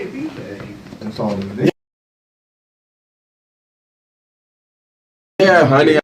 That's all it is. Yeah, honey.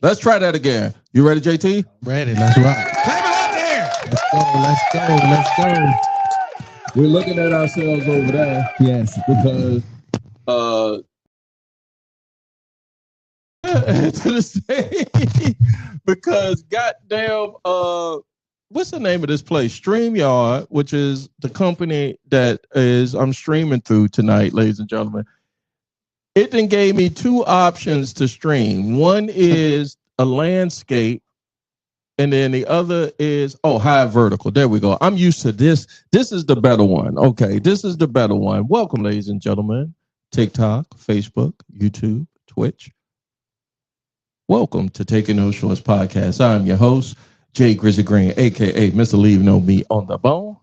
Let's try that again. You ready, JT? Ready. Let's rock. Clap it up there. Let's go. Let's go. Let's go. We're looking at ourselves over there. Yes. Because to the stage. Because goddamn what's the name of this place? StreamYard, which is the company that I'm streaming through tonight, ladies and gentlemen. It then gave me two options to stream. One is a landscape, and then the other is high vertical. There we go. I'm used to this. This is the better one. Okay, this is the better one. Welcome, ladies and gentlemen. TikTok, Facebook, YouTube, Twitch. Welcome to Taking No Shorts podcast. I'm your host, Jay Grizzly Green, aka Mr. Leave No Meat on the Bone.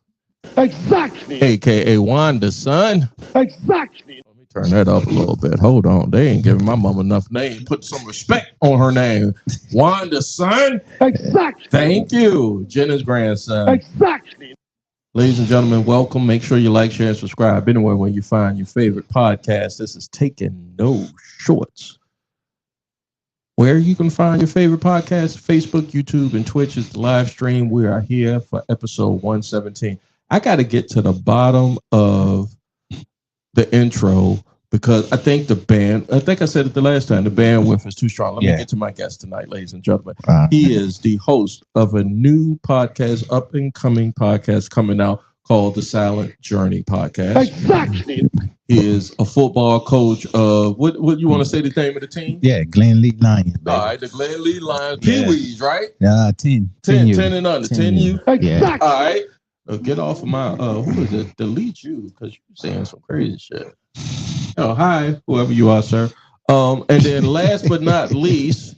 Exactly. AKA Wanda Son. Exactly. Let me turn that up a little bit. Hold on. They ain't giving my mom enough name. Put some respect on her name. Wanda Son. Exactly. Thank you. Jenna's grandson. Exactly. Ladies and gentlemen, welcome. Make sure you like, share, and subscribe anywhere where you find your favorite podcast. This is Taking No Shorts. Where you can find your favorite podcast, Facebook, YouTube, and Twitch is the live stream. We are here for episode 117. I got to get to the bottom of the intro because I think I said it the last time, the bandwidth is too strong. Let me get to my guest tonight, ladies and gentlemen. He is the host of a new podcast, up and coming podcast coming out called the Silent Journey Podcast. Exactly. He is a football coach of, what you want to say the name of the team? Yeah, Glen League Lions. Baby. All right, the Glen League Lions. Pee-wees, right? 10 and under. 10 U. Exactly. All right. Get off of my, who is it? Delete you, because you're saying some crazy shit. Hi, whoever you are, sir. And then last but not least,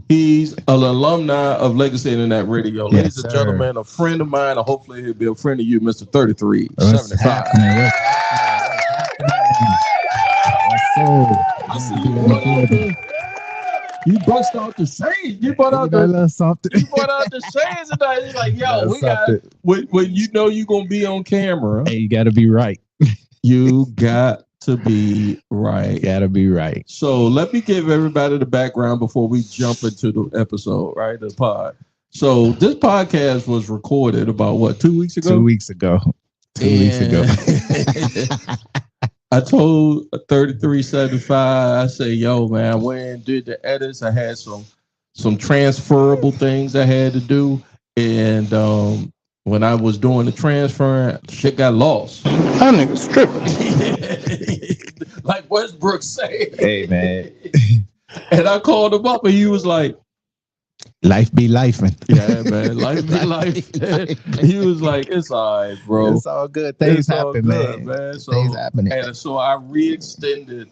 he's an alumni of Legacy Internet Radio. Ladies and gentlemen, a friend of mine, and hopefully he'll be a friend of you, Mr. 3375. I see you. You bust out the shades. You brought out the shades tonight. It's like, yo, we got when you know you're gonna be on camera. Hey, you gotta be right. You got to be right. Gotta be right. So let me give everybody the background before we jump into the episode, right? The pod. So this podcast was recorded about 2 weeks ago? 2 weeks ago. 2 weeks ago. I told 3375, I say, yo, man, I went and did the edits. I had some transferable things I had to do. And when I was doing the transfer, shit got lost. That nigga's tripping. Like Westbrook said. Hey, man. And I called him up and he was like, Life be lifing. yeah, man. Life be life. He was like, it's all right, bro. It's all good. Things It's all happen, good, man. So, Things happening. and so I re-extended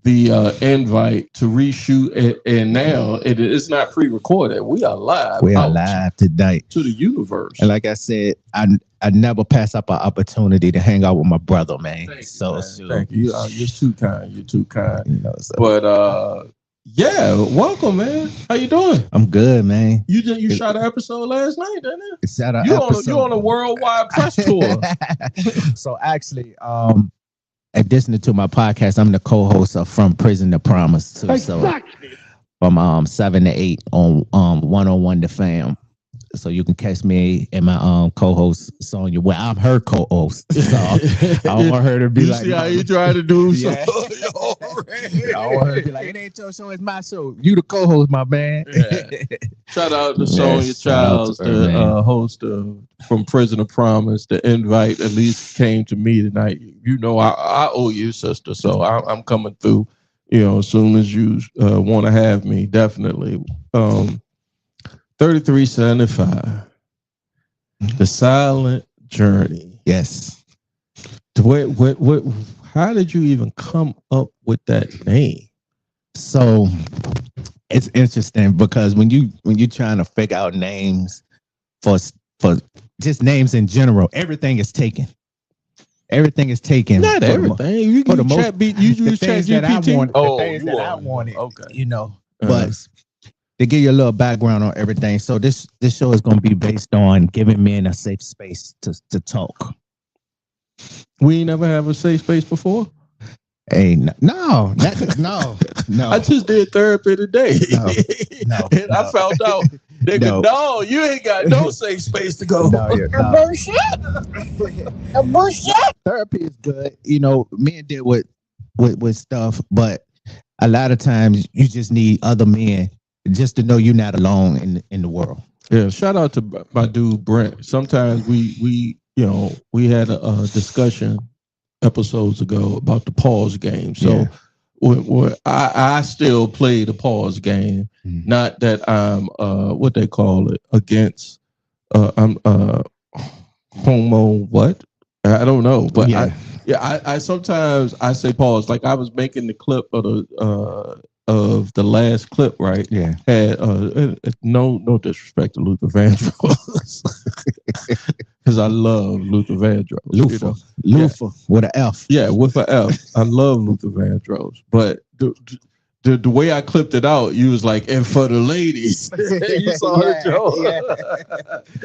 the invite to reshoot it, and now it's not pre-recorded. We are live. We are out live tonight. to the universe. And like I said, I never pass up an opportunity to hang out with my brother, man. Thank you, So, man. so Thank you. You're too kind. You're too kind. you know, so But yeah, welcome, man. How you doing? I'm good, man. You shot an episode last night, didn't you? It's at an You episode. on a worldwide press tour. So actually, additionally to my podcast, I'm the co-host of From Prison to Promise too. So Exactly. from 7 to 8 on 101 The Fam. So you can catch me and my co-host Sonia. Well, I'm her co-host, so I don't want her to be You like, see how you try to do Yeah. something. I don't want her to be like, it ain't your show, it's my show. You the co-host, my man. Yeah. Shout out to Sonia Yes, shout out Childs, to her, the man. host of From Prison to Promise. The invite at least came to me tonight. You know, I owe you, sister. So I'm coming through. You know, as soon as you want to have me, definitely. 3375. The Silent Journey. Yes. What? How did you even come up with that name? So it's interesting because when you're trying to figure out names for just names in general, everything is taken. Everything is taken. Not for the everything. You for the use most- chat beat. You the use chat things that I GPT. wanted. Oh, The things you that I want- wanted. Okay. You know, Uh-huh. but to give you a little background on everything. So this show is going to be based on giving men a safe space to talk. We ain't never have a safe space before. Hey, no. I just did therapy today. No, And I found out, nigga, no, you ain't got no safe space to go. No. Bullshit. A bullshit. Therapy is good. You know, men deal with stuff, but a lot of times you just need other men just to know you're not alone in the world. Yeah, shout out to my dude Brent. Sometimes we had a discussion episodes ago about the pause game. So Yeah. when I still play the pause game. Mhm. Not that I'm what they call it against I'm homo what? I don't know, but I sometimes I say pause. Like I was making the clip of the last clip, right? Yeah. Had no disrespect to Luther Vandross, because I love Luther Vandross. Luther. You know? Luther with an F. Yeah, with an F. I love Luther Vandross, but the way I clipped it out, you was like, and for the ladies. You saw her joke. Yeah.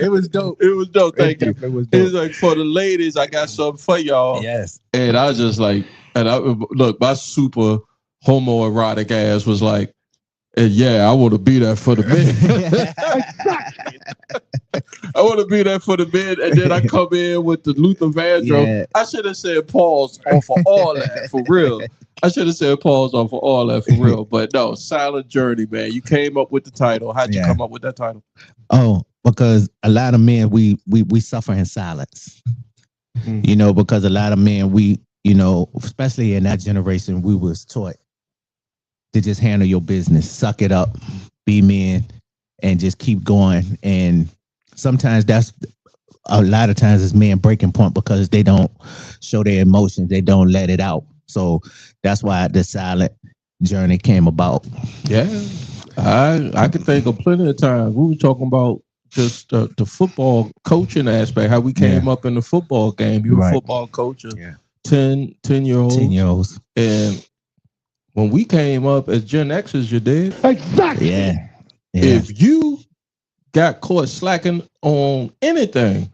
It was dope. It was dope. Thank you. It was It was dope. like, for the ladies, I got something for y'all. Yes. And I was just like, look, my super homoerotic ass was like, and yeah, I want to be that for the men. I want to be that for the men. And then I come in with the Luther Vandross. Yeah. I should have said pause off of all that, for real. I should have said pause off of all that, for real. But no, Silent Journey, man. You came up with the title. How'd you come up with that title? Oh, because a lot of men, we suffer in silence. Mm. You know, because a lot of men, especially in that generation, we was taught to just handle your business, suck it up, be men, and just keep going. And sometimes a lot of times it's men breaking point because they don't show their emotions. They don't let it out. So that's why the Silent Journey came about. Yeah. I can think of plenty of times. We were talking about just the football coaching aspect, how we came up in the football game. You're a football coach, 10-year-old. 10-year-olds. And when we came up as Gen Xers, you did. Exactly. Yeah. If you got caught slacking on anything,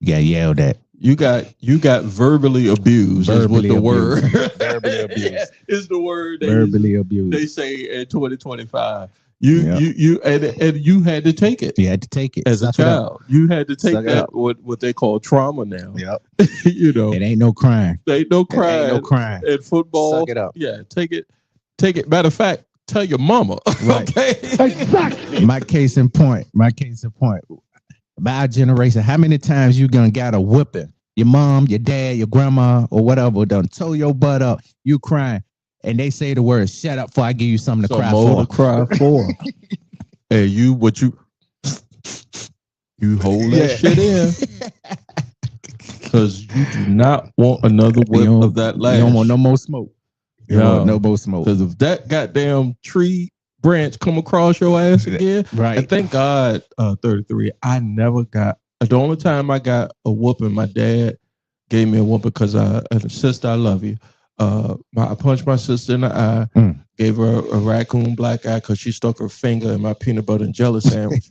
You got yelled at. you got verbally abused. Verbally is what the abused. word. Verbally abused. Yeah, is the word. Verbally abused. They say in 2025. You you had to take it. You had to take it. As a Suck it up. child, you had to take Suck it that up. what they call trauma now. Yep. You know, It ain't no crime. there ain't no It crying. ain't no crime. In football. Suck it up. Yeah, take it. Matter of fact, tell your mama. Right. Okay. Exactly. My case in point. by our generation, how many times you gonna got a whipping? Your mom, your dad, your grandma, or whatever done tow your butt up, you crying, and they say the word "shut up" before I give you something to cry for. To cry for. Hey, you hold that shit in, because you do not want another whip of that lash. You don't want no more smoke. You don't want no more smoke. Because if that goddamn tree branch come across your ass again, right? And thank God, 33, I never got. The only time I got a whooping, my dad gave me a whooping because sister, I love you. I punched my sister in the eye, gave her a raccoon black eye because she stuck her finger in my peanut butter and jelly sandwich.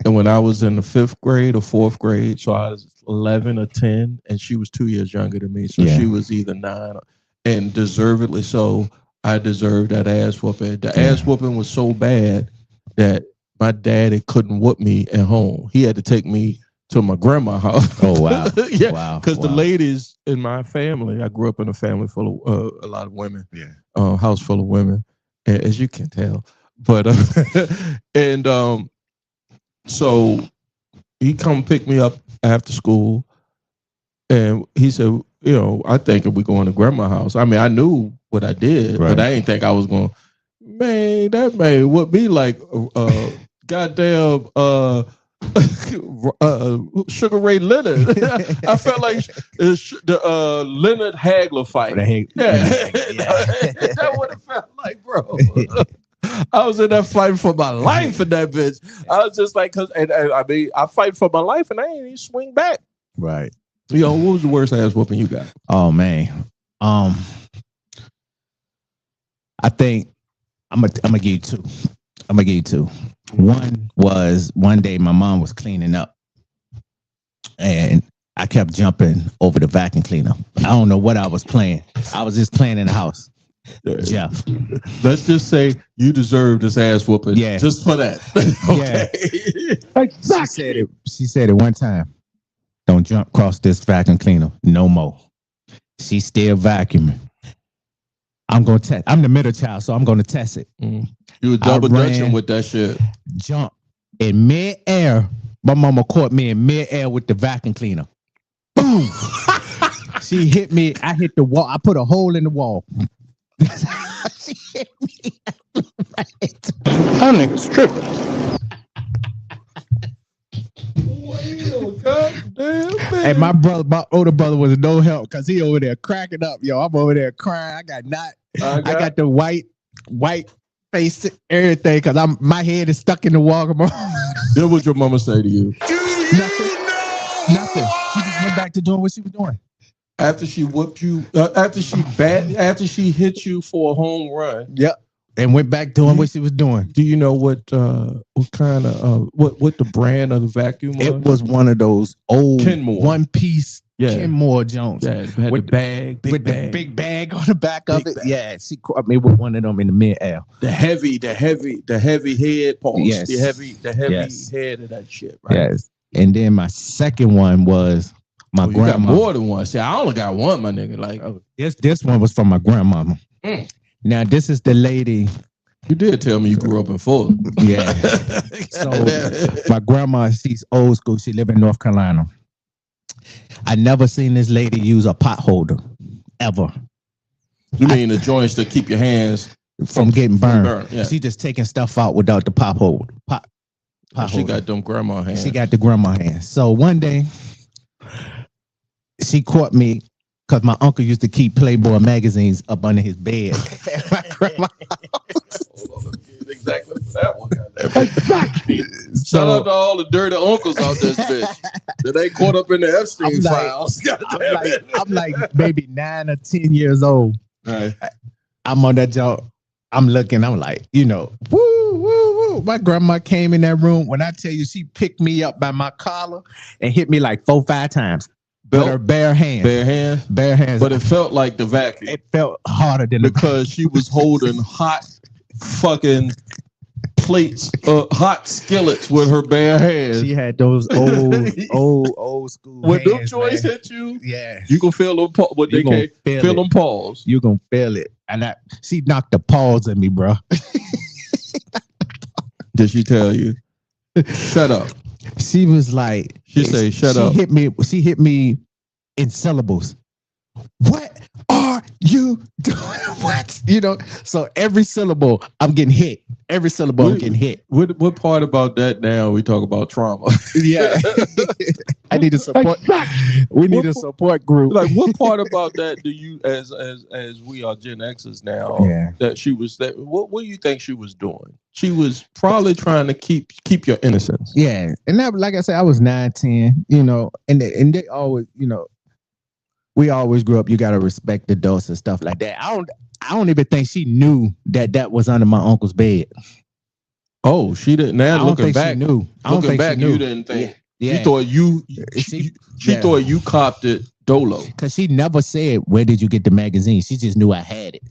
And when I was in the 5th grade or 4th grade, so I was 11 or 10, and she was 2 years younger than me, so she was either 9, and deservedly so. I deserved that ass whooping. The ass whooping was so bad that my daddy couldn't whoop me at home. He had to take me to my grandma's house. Oh, wow. Yeah, wow. Because the ladies in my family, I grew up in a family full of a lot of women. Yeah. House full of women, as you can tell. But and so he come pick me up after school, and he said, I think if we going to grandma's house. I mean, I knew what I did, but I didn't think I was going. Man, that man would be like goddamn Sugar Ray Leonard. I felt like the Leonard Hagler fight. That's what it felt like, bro. I was in that fight for my life in that bitch. I was just like, I mean, I fight for my life and I ain't even swing back. Right. What was the worst ass whooping you got? Oh man. I think I'm gonna give you two. One was one day my mom was cleaning up and I kept jumping over the vacuum cleaner. I don't know what I was playing. I was just playing in the house. Jeff. Let's just say you deserve this ass whooping. Yeah. Just for that. Okay. Yeah. She said it one time. Don't jump across this vacuum cleaner no more. She's still vacuuming. I'm going to test. I'm the middle child, so I'm going to test it. You were double dutching with that shit. Jump in mid-air. My mama caught me in mid-air with the vacuum cleaner. Boom. She hit me. I hit the wall. I put a hole in the wall. She hit me. That nigga's tripping. And my older brother was no help because he over there cracking up. Yo, I'm over there crying. I got the white face, everything, because my head is stuck in the wall. What would your mama say to you? Nothing. She just went back to doing what she was doing. After she whooped you, after she hit you for a home run. Yep. And went back doing what she was doing. Do you know what kind of what the brand of the vacuum was? It was one of those old Kenmore. one-piece Kenmore Jones. Yeah, it had with the bag, the big bag on the back of it. Yeah, she caught me with one of them in the mid-air. The heavy head pulse. Yes. The heavy head of that shit. Right? Yes. And then my second one was my grandma. You got more than one. See, I only got one, my nigga. Like this one was from my grandmama. Now, this is the lady. You did tell me you grew up in Fulton. Yeah. So my grandma, she's old school. She lived in North Carolina. I never seen this lady use a pot holder, ever. You mean the joints that keep your hands from getting burned? Yeah. She just taking stuff out without the pot holder. She got them grandma hands. She got the grandma hands. So one day, she caught me. Because my uncle used to keep Playboy magazines up under his bed. My grandma. Exactly that one. Shout out to all the dirty uncles out this bitch that ain't caught up in the Epstein files. I'm like maybe 9 or 10 years old. Right. I'm on that job. I'm looking. I'm like, woo, woo, woo. My grandma came in that room. When I tell you, she picked me up by my collar and hit me like 4-5 times. With her bare hands. Bare hands. But it felt like the vacuum. It felt harder than because she was holding hot fucking plates, hot skillets with her bare hands. She had those old school. When them joints hit you, yeah, you gonna feel them. What they can't feel them paws. You gonna feel it, and she knocked the paws in me, bro. Did she tell you? Shut up. She was like, She say, "Shut up." She hit me in syllables. What are you doing? What? You know, so every syllable I'm getting hit. Every syllable I'm getting hit. What part about that now we talk about trauma? Yeah. I need a support. We need a support group. Like, what part about that do you, as we are Gen Xers now, Yeah. that she was that? What do you think she was doing? She was probably trying to keep your innocence. Yeah, and that, like I said, I was 9, 10, you know, and they always, you know, we always grew up. You gotta respect adults and stuff like that. I don't even think she knew that was under my uncle's bed. Oh, she didn't. Now looking back, she knew. I don't think she knew. You didn't think. Yeah. She thought she thought you copped it dolo. Because she never said, "Where did you get the magazine?" She just knew I had it.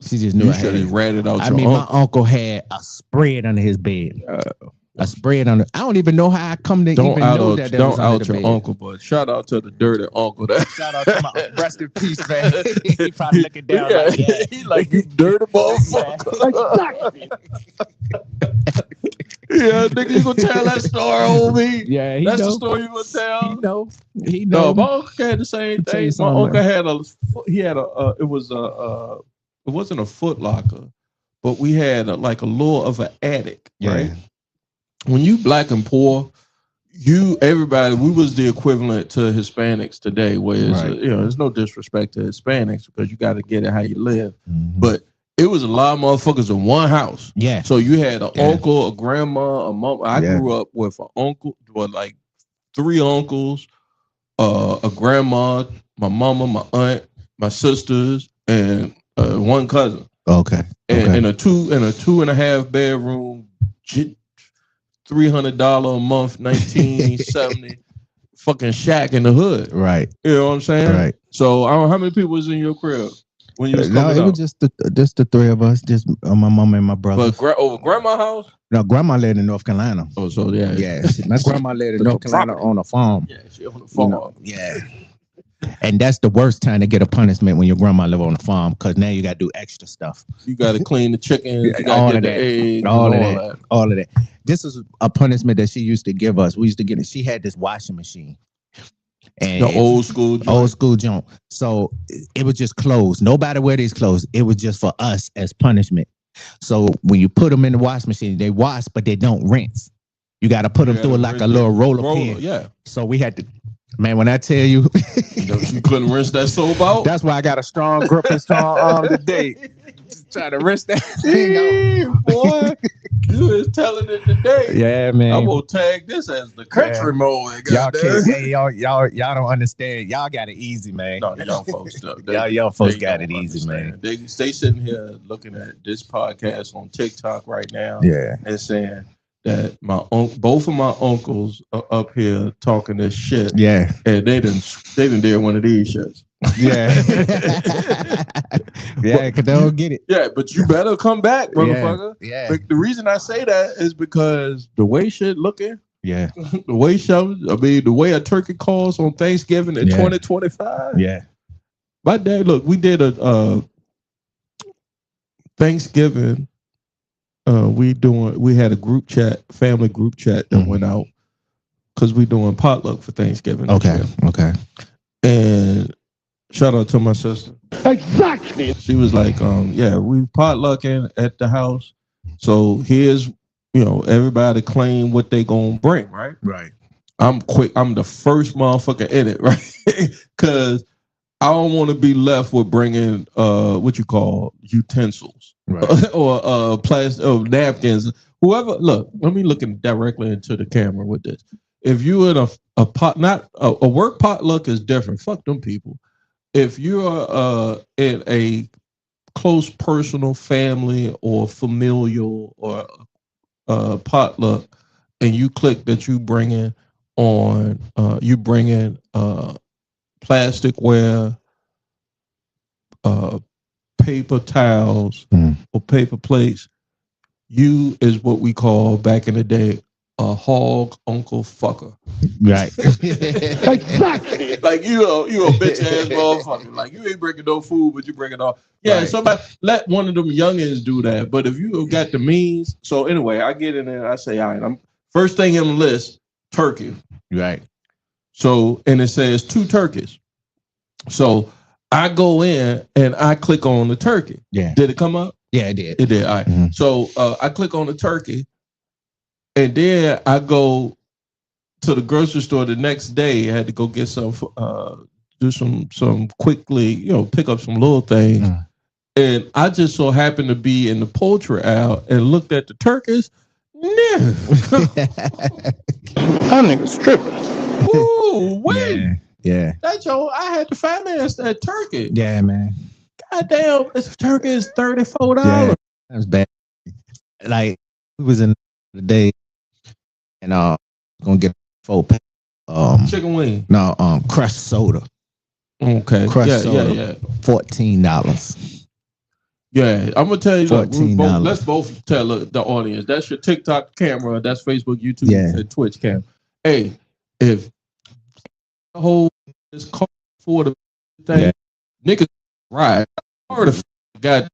She just knew You I had should it. have ratted out. I mean, my uncle had a spread under his bed. A spread under. I don't even know how I come to even know that. Don't out your uncle, but shout out to the dirty uncle. Shout out to my rest in peace, man. He probably looking down like, yeah. He like, you dirty motherfucker. Yeah, nigga, you gonna tell that story on me? Yeah, that's know. the story you gonna tell. He know. No, my uncle had the same thing. My uncle had it wasn't a Foot Locker, but we had a little of an attic, right? When you black and poor, everybody, we was the equivalent to Hispanics today, where there's no disrespect to Hispanics because you got to get it how you live, but it was a lot of motherfuckers in one house. Yeah. So you had an uncle, a grandma, a mom. I grew up with an uncle, like 3 uncles, a grandma, my mama, my aunt, my sisters, and 1 cousin. Okay. And in a 2.5 bedroom, $300 a month, 1970 fucking shack in the hood. Right. You know what I'm saying? Right. So how many people was in your crib when you was coming up? It was just the 3 of us, just my mom and my brother. But over grandma's house? No, grandma lived in North Carolina. Oh, so yeah. Yeah. My grandma lived in North Carolina on a farm. Yeah, she on the farm. You know, yeah. And that's the worst time to get a punishment when your grandma live on a farm, because now you got to do extra stuff. You got to clean the chickens, you got to get the eggs, all of that. This is a punishment that she used to give us. We used to get it. She had this washing machine. And the old school joint. So it was just clothes. Nobody wear these clothes. It was just for us as punishment. So when you put them in the washing machine, they wash, but they don't rinse. You got to put them through like a little roller pin. Yeah. So we had to. Man, when I tell you, you couldn't rinse that soap out. That's why I got a strong grip and strong arm today. Just try to rinse that thing out. Boy, you is telling it today. Yeah, man. I'm gonna tag this as the country mode. Y'all don't understand. Y'all got it easy, man. No, the young folks stuff. Y'all folks got it easy, man. They sitting here looking at this podcast on TikTok right now. Yeah, and saying that both of my uncles are up here talking this shit. Yeah. And they didn't did one of these shits. Yeah. Yeah, because they don't get it. Yeah, but you better come back, motherfucker. Yeah. But the reason I say that is because the way shit looking. Yeah. The way a turkey calls on Thanksgiving in 2025. Yeah. My dad, look, we did a Thanksgiving. We had a family group chat that went out because we doing potluck for Thanksgiving. Okay. And shout out to my sister. Exactly. She was like, we potlucking at the house. So here's, everybody claim what they gonna bring, right? Right. I'm the first motherfucker in it, right? Because I don't want to be left with bringing what you call utensils, right? Or plastic, or napkins. Whoever, look, let me look directly into the camera with this. If you in a pot, not a work potluck is different. Fuck them people. If you're in a close personal family or familial or potluck, and you click that you bring in plasticware, paper towels, or paper plates, you is what we call back in the day a hog uncle fucker. Right. Exactly. Like you a bitch ass motherfucker. Like you ain't bringing no food, but you bring it all. Yeah, right. Somebody let one of them youngins do that. But if you got the means, so anyway, I get in there, I say, all right, First thing in the list, turkey. Right. So, and it says 2 turkeys. So I go in and I click on the turkey. Yeah. Did it come up? Yeah, it did. It did. All right. Mm-hmm. So I click on the turkey, and then I go to the grocery store the next day. I had to go get some, do some quickly, pick up some little things. Mm. And I just so happened to be in the poultry aisle and looked at the turkeys. No. That nigga's tripping. Ooh, wait. Yeah. That's I had to finance that turkey. Yeah, man. Goddamn, this turkey is $34. Yeah, that's bad. Like, we was in the day and gonna get 4 pack. Chicken wing. No, crushed soda. Okay. Crushed soda. Yeah. $14. Yeah, I'm gonna tell you. $14. Let's both tell the audience. That's your TikTok camera. That's Facebook, YouTube, and Twitch cam. Hey, if the whole this call for the thing, niggas right. God,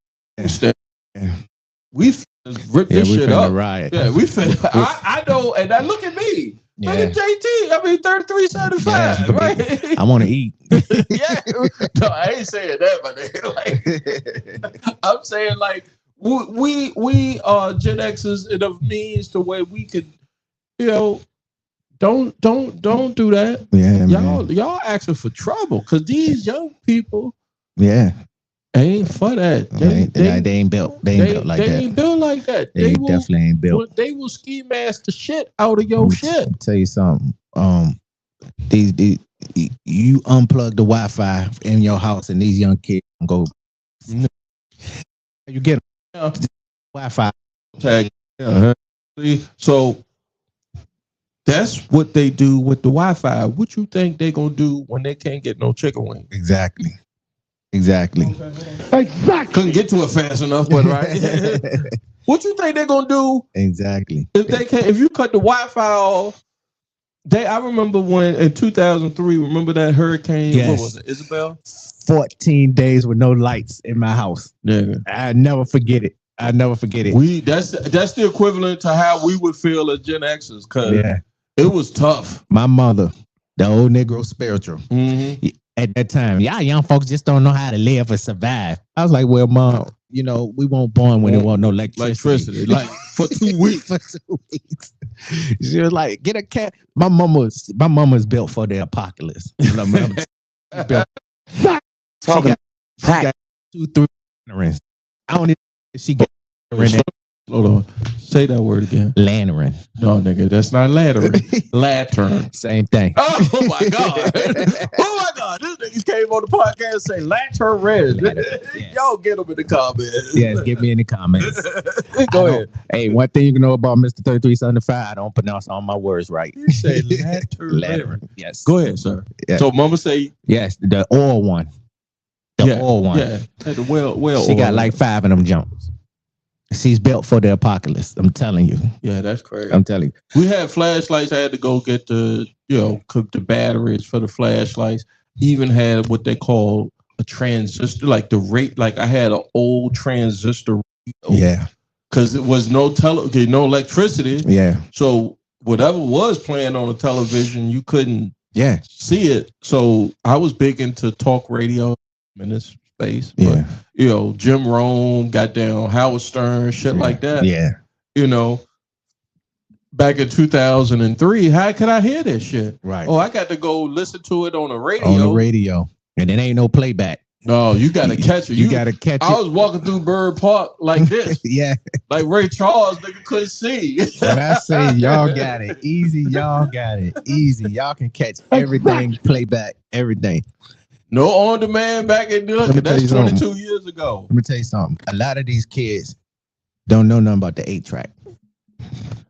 we rip this shit up. Riot. Yeah, we finna. I know, and now look at me. Yeah. Look at JT. I mean, 33.75. Right? I want to eat. Yeah. No, I ain't saying that, but like, I'm saying like we are Gen Xers in a means to where we could, don't do that. Yeah, y'all asking for trouble because these young people, ain't for that. They ain't built. They ain't built like that. They ain't built like that. They definitely ain't built. They will ski mask the shit out of your shit. Tell you something. These you unplug the Wi-Fi in your house, and these young kids go. You get Wi-Fi tag. So that's what they do with the Wi-Fi. What you think they gonna do when they can't get no chicken wings? Exactly. Couldn't get to it fast enough, but right. What you think they're gonna do? Exactly. If they can, if you cut the Wi-Fi off. I remember when in 2003. Remember that hurricane? Yes. What was it, Isabel? 14 days with no lights in my house. Yeah. I never forget it. That's the equivalent to how we would feel as Gen Xers, because it was tough. My mother, the old Negro spiritual, at that time, y'all young folks just don't know how to live or survive. I was like, well, Mom, we weren't born when there wasn't no electricity. Like for 2 weeks. She was like, get a cat. My mama's built for the apocalypse. Talking got 2-3 lanterns. I don't even she got Hold on. Say that word again. Lantern. No, nigga, that's not lantern. Lantern. Same thing. Oh my God. Oh my God. This nigga came on the podcast and say lantern red. Yes. Y'all get them in the comments. Yes, get me in the comments. Go ahead. Hey, one thing you can know about Mr. 3375, I don't pronounce all my words right. You say lantern. Yes. Go ahead, sir. Yeah. So mama say yes, the oil one. The oil one. Yeah. The well she got like 5 of them jumps. She's built for the apocalypse. I'm telling you. Yeah, that's crazy. I'm telling you. We had flashlights. I had to go get cook the batteries for the flashlights. Even had what they call a transistor, like the rate. Like I had an old transistor. Yeah. Because it was no no electricity. Yeah. So whatever was playing on the television, you couldn't see it. So I was big into talk radio in this space. Yeah. But, Jim Rome, goddamn Howard Stern, shit like that. Yeah. Back in 2003, how could I hear this shit? Right. Oh, I got to go listen to it on the radio. On the radio. And it ain't no playback. No, you got to catch it. You got to catch it. I was walking through Bird Park like this. Yeah. Like Ray Charles, nigga couldn't see. When I say y'all got it easy, y'all got it easy. Y'all can catch everything, playback, everything. No on demand back in the that's 22 years ago. Let me tell you something. A lot of these kids don't know nothing about the 8-track.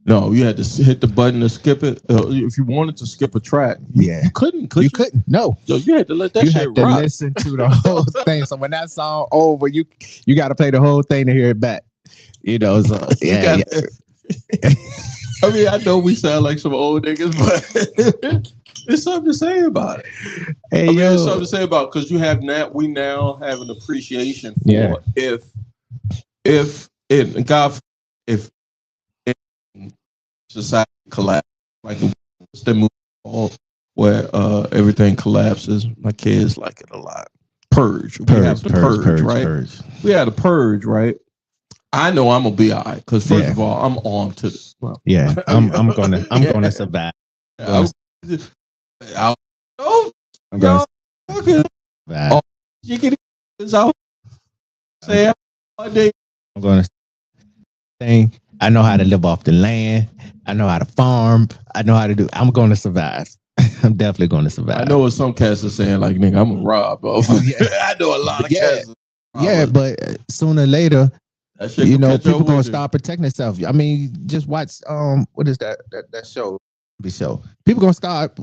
No, you had to hit the button to skip it. If you wanted to skip a track, you couldn't. You couldn't. No. So you had to let that shit rock. You had to listen to the whole thing. So when that song over, you got to play the whole thing to hear it back. So yeah. I mean, I know we sound like some old niggas, but there's something to say about it. Hey, there's something to say about because we now have an appreciation for if society collapse. Like what's the movie called where everything collapses? My kids like it a lot. Purge. We have the purge, right? We had a purge, right? I know I'm gonna be all right because first of all, I'm armed to this. Well, I'm gonna survive. I'm gonna survive. You can this out. Say all day. I'm gonna thing. I know how to live off the land. I know how to farm. I know how to do. I'm gonna survive. I'm definitely gonna survive. I know what some cats are saying, like, nigga, I'm a rob. I know a lot of cats. Yeah, but sooner or later, people gonna start protecting themselves. I mean, just watch what is that show? The show. People gonna start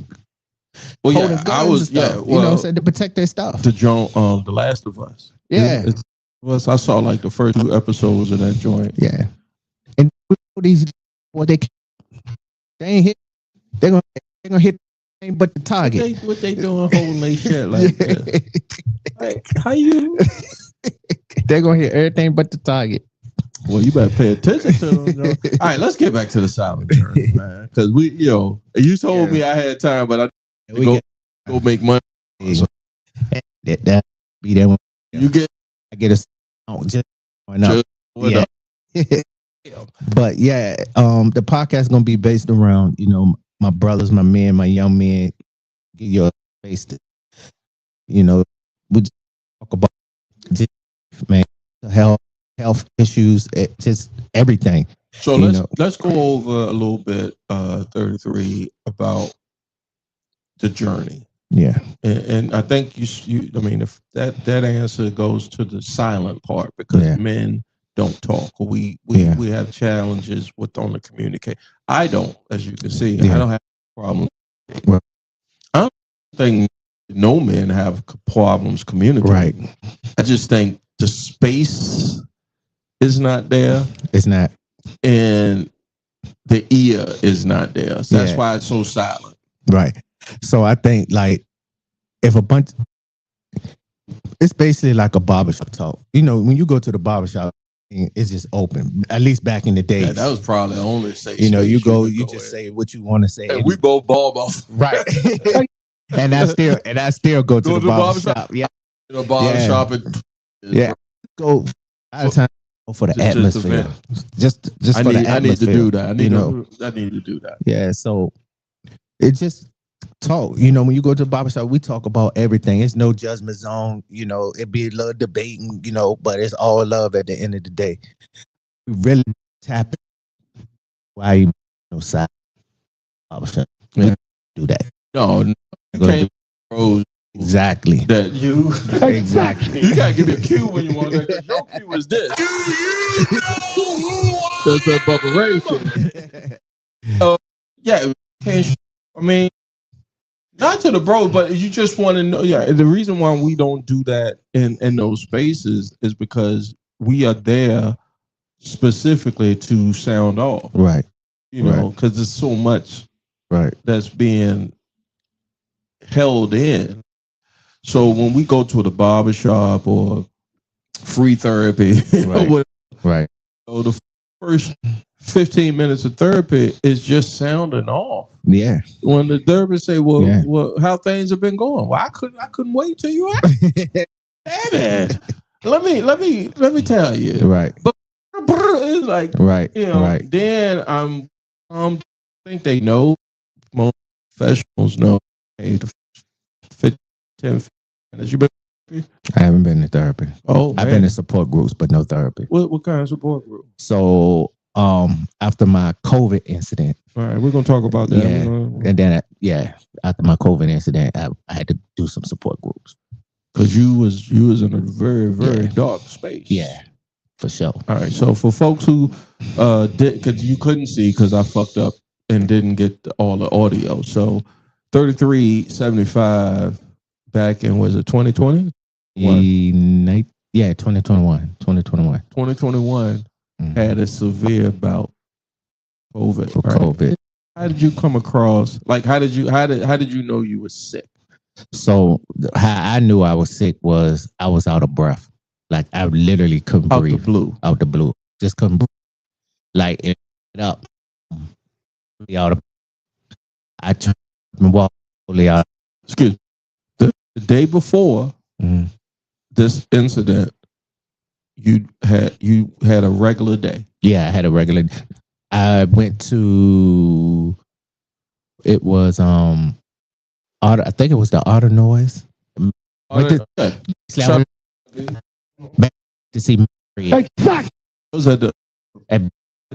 holding guns and stuff, you know what I'm saying, to protect their stuff. The Last of Us. Yeah. I saw like the first 2 episodes of that joint. Yeah. And these they ain't hit, they're gonna hit but the target. What they doing holding their shit like that? Like, how you? They're gonna hit everything but the target. Well, you better pay attention to them. All right, let's get back to the silent journey, man. Because you told me I had time, but I go make money. So. That be that one. I get a just going up. Yeah. But yeah, the podcast is gonna be based around my brothers, my men, my young men. Get your face to, we just talk about health issues, just everything. So let's go over a little bit 33 about the journey. Yeah, and I think you I mean, if that answer goes to the silent part, because men don't talk. We have challenges with on the communicate. I don't, as you can see, I don't have problems. Well, I don't think no men have problems communicating. Right. I just think the space is not there. It's not. And the ear is not there. So that's why it's so silent. Right. So I think if it's basically like a barbershop talk. When you go to the barbershop, it's just open. At least back in the days. Yeah, that was probably the only say. You just say what you want to say. And we both ball. Right. and I still go to the barbershop. Yeah. The barbershop go out of time for the atmosphere. Just for the atmosphere. I need to do that. I need to do that. Yeah. So it just talk. When you go to the barbershop, we talk about everything. It's no judgment zone. It be a little debating. But it's all love at the end of the day. We really tap in. Why you side barbershop? Yeah. Do that. No, you can't. Exactly. That you exactly. You gotta give me a cue when you want that. Your cue is this. That's a preparation. Yeah. I mean, not to the bros, but you just want to know. Yeah, the reason why we don't do that in those spaces is because we are there specifically to sound off. Right. Because there's so much that's being held in. So when we go to the barbershop or free therapy, right. So the first 15 minutes of therapy is just sounding off. Yeah. When the therapist say, well, how things have been going? Well, I couldn't wait till you asked. Damn it. Let me tell you. Right. But it's like right. Then I think they know, most professionals know, hey, the 10 minutes. You been? I haven't been to therapy. Oh, I've been in support groups, but no therapy. What kind of support group? So, after my COVID incident. All right, we're gonna talk about that. Yeah, and then after my COVID incident, I had to do some support groups. Because you was in a very, very dark space. Yeah, for sure. All right, so for folks who because you couldn't see because I fucked up and didn't get all the audio. So 3375 back in, was it 2020? Yeah, 2021. 2021 had a severe bout of COVID. COVID. How did you come across? Like, how did you know you were sick? So how I knew I was sick was I was out of breath. Like I literally couldn't breathe. Out the blue. Just couldn't breathe. Like it up. out of. I turned and walked out. Excuse me. The day before this incident, you had a regular day. Yeah, I had a regular. I went to. It was I think it was the Auto Noise. Went to, Shout- back to see Mary. was at the At,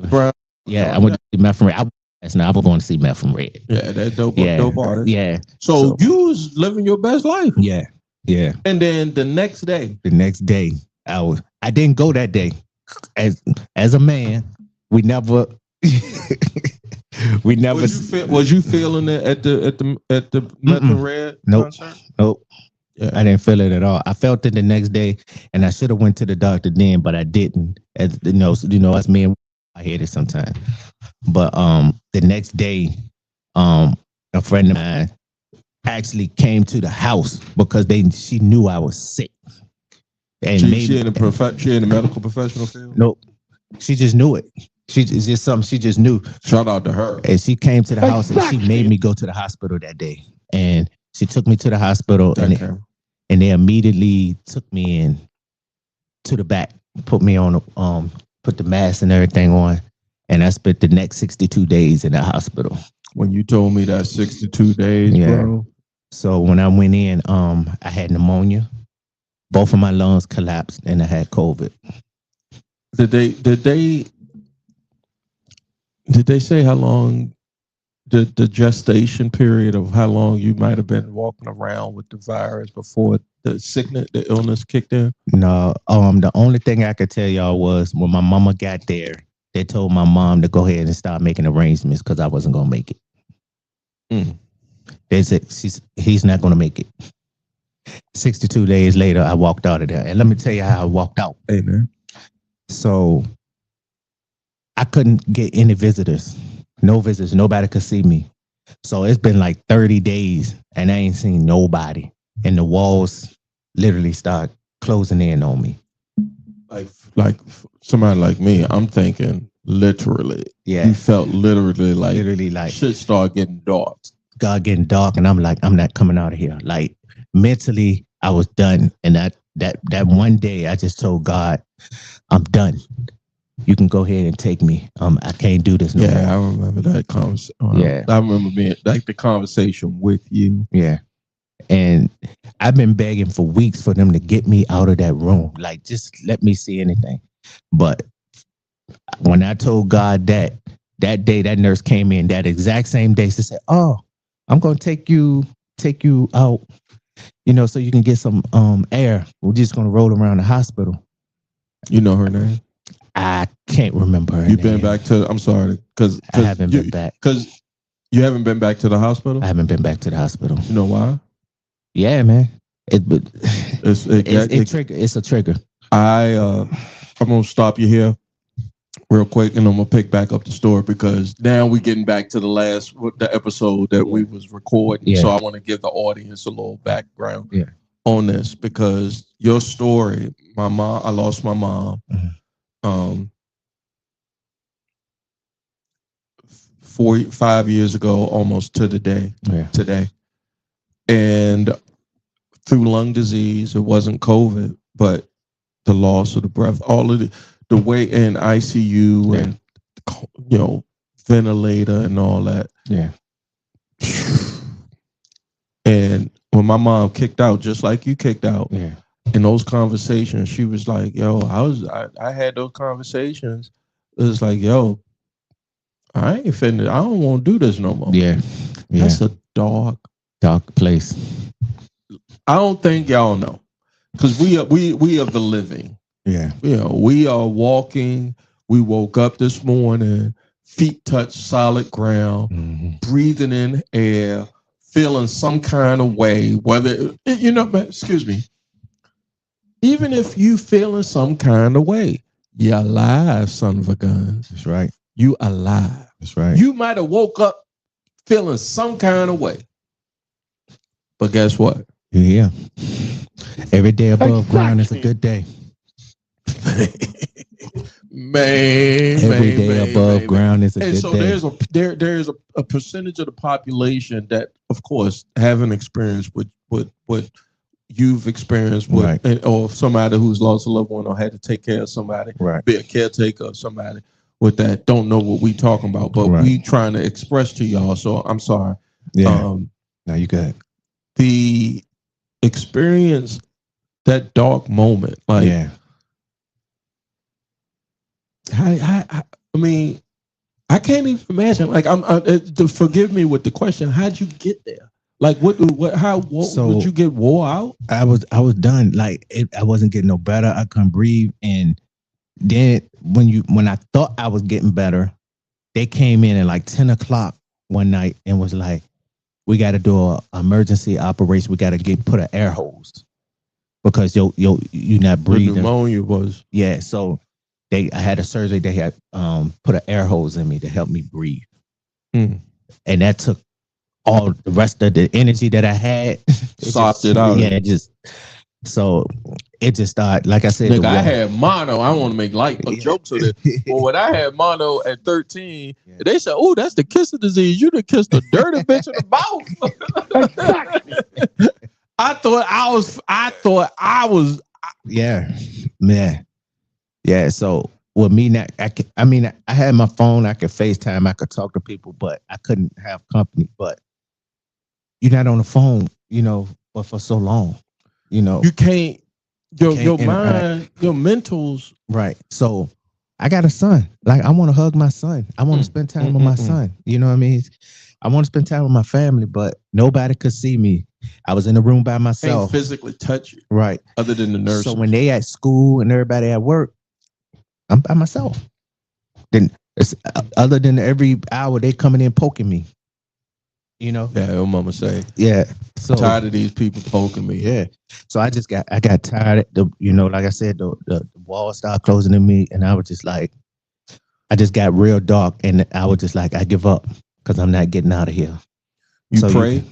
Brown. yeah, I went to see Meth from Red. I was going to see Meth from Red. Yeah, that dope artist. Yeah. So you was living your best life. Yeah. Yeah. And then the next day, I didn't go that day. As a man, we never was you feeling it at the Meth and Red Nope. concert? Nope. Yeah. I didn't feel it at all. I felt it the next day, and I should have went to the doctor then, but I didn't. As you know, us men, I hear this sometimes. But the next day, a friend of mine actually came to the house because she knew I was sick. And she in the medical professional field? Nope. She just knew it. It's just something she just knew. Shout out to her. And she came to the house and she made me go to the hospital that day. And she took me to the hospital and they immediately took me in to the back, put me on, put the mask and everything on. And I spent the next 62 days in the hospital. When you told me that 62 days, bro. So when I went in, I had pneumonia. Both of my lungs collapsed and I had COVID. Did they say how long the gestation period of how long you might have been walking around with the virus before the illness kicked in? No, the only thing I could tell y'all was when my mama got there, they told my mom to go ahead and start making arrangements because I wasn't gonna make it. They said he's not gonna make it. 62 days later, I walked out of there, and let me tell you how I walked out. Amen. So I couldn't get any visitors. No visitors. Nobody could see me. So it's been like 30 days and I ain't seen nobody. And the walls literally start closing in on me. Like somebody like me, I'm thinking literally. Yeah. You felt literally like shit started getting dark. God getting dark and I'm like, I'm not coming out of here. Like mentally, I was done. And that one day I just told God, I'm done. You can go ahead and take me. I can't do this no more. I remember that conversation. I remember being like the conversation with you. Yeah. And I've been begging for weeks for them to get me out of that room. Like, just let me see anything. But when I told God that day, that nurse came in that exact same day. She said, "Oh, I'm going to take you out, so you can get some air. We're just going to roll around the hospital." You know her name? I can't remember her name. You've been back to, I'm sorry, because I haven't been back. Because you haven't been back to the hospital? I haven't been back to the hospital. You know why? Yeah, man. It's a trigger. I'm going to stop you here real quick and I'm going to pick back up the story because now we're getting back to the episode that we was recording. Yeah. So I want to give the audience a little background on this because your story, I lost my mom. 5 years ago, almost to the day today. And through lung disease, it wasn't COVID, but the loss of the breath, all of the way in ICU and, ventilator and all that. Yeah. And when my mom kicked out, just like you kicked out, in those conversations, she was like, "Yo, I had those conversations. It was like, yo, I ain't finna. I don't want to do this no more." Yeah. That's a dark place. I don't think y'all know, because we are the living. Yeah. We are walking. We woke up this morning, feet touch solid ground, breathing in air, feeling some kind of way. Whether excuse me. Even if you feeling some kind of way, you're alive, son of a gun. That's right. You alive. That's right. You might have woke up feeling some kind of way. But guess what? You're here. Every day above ground is a good day. Every day above ground is a and good so day. there's a percentage of the population that, of course, haven't experienced what you've experienced with, Right. or somebody who's lost a loved one or had to take care of somebody, Right. be a caretaker of somebody with that, don't know what we talking about, but Right. we trying to express to y'all. So I'm sorry. Yeah. No, you good. The experience, that dark moment, like, Yeah. I mean, I can't even imagine. Like, forgive me with the question. How'd you get there? Like, So would you get wore out? I was done. Like I wasn't getting no better. I couldn't breathe. And then when I thought I was getting better, they came in at like 10 o'clock one night and was like, we got to do a emergency operation. We got to put an air hose because you're not The breathing. pneumonia was. Yeah. So I had a surgery. They had put an air hose in me to help me breathe. Mm. And that took all the rest of the energy that I had. Sopped it out. Yeah, so it just started, like I said. Nigga, I had mono. I want to make light jokes of it. But when I had mono at 13, they said, "Oh, that's the kissing disease. You done kissed a dirty bitch in the mouth." I thought I was. Yeah, man. Yeah. So with me now, I had my phone. I could FaceTime. I could talk to people, but I couldn't have company. But you're not on the phone, but for so long, You can't. Your can't mind, your mentals. Right. So I got a son. Like, I want to hug my son. I want to spend time with my son. You know what I mean? I want to spend time with my family, but nobody could see me. I was in the room by myself. Can't physically touch you. Right. Other than the nurse. So when they at school and everybody at work, I'm by myself. Then it's other than every hour they coming in poking me. Yeah, your mama say. Yeah. So tired of these people poking me. Yeah. So I got tired. Like I said, the walls started closing in me, and I was just like, I just got real dark, and I was just like, I give up because I'm not getting out of here. You prayed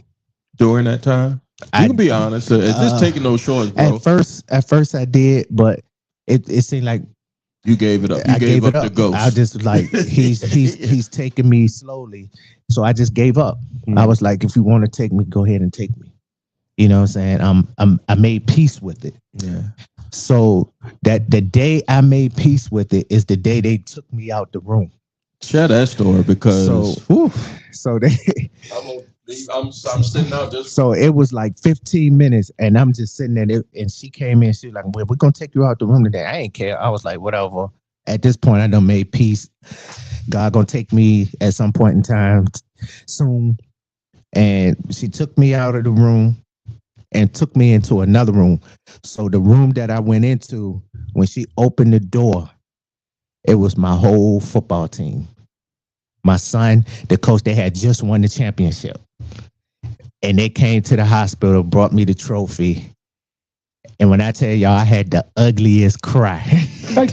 during that time? You can be honest. Just taking no shorts, bro. At first I did, but it seemed like you gave it up. You gave up the ghost. I just like he's taking me slowly, so I just gave up. I was like, if you want to take me, go ahead and take me. You know what I'm saying? I made peace with it. Yeah. So that the day I made peace with it is the day they took me out the room. Share that story because I'm sitting out just. So it was like 15 minutes, and I'm just sitting there, and she came in. She was like, "Well, we're gonna take you out the room today." I ain't care. I was like, whatever. At this point, I done made peace. God gonna take me at some point in time soon. And she took me out of the room and took me into another room. So the room that I went into, when she opened the door, it was my whole football team. My son, the coach, they had just won the championship. And they came to the hospital, brought me the trophy. And when I tell y'all, I had the ugliest cry I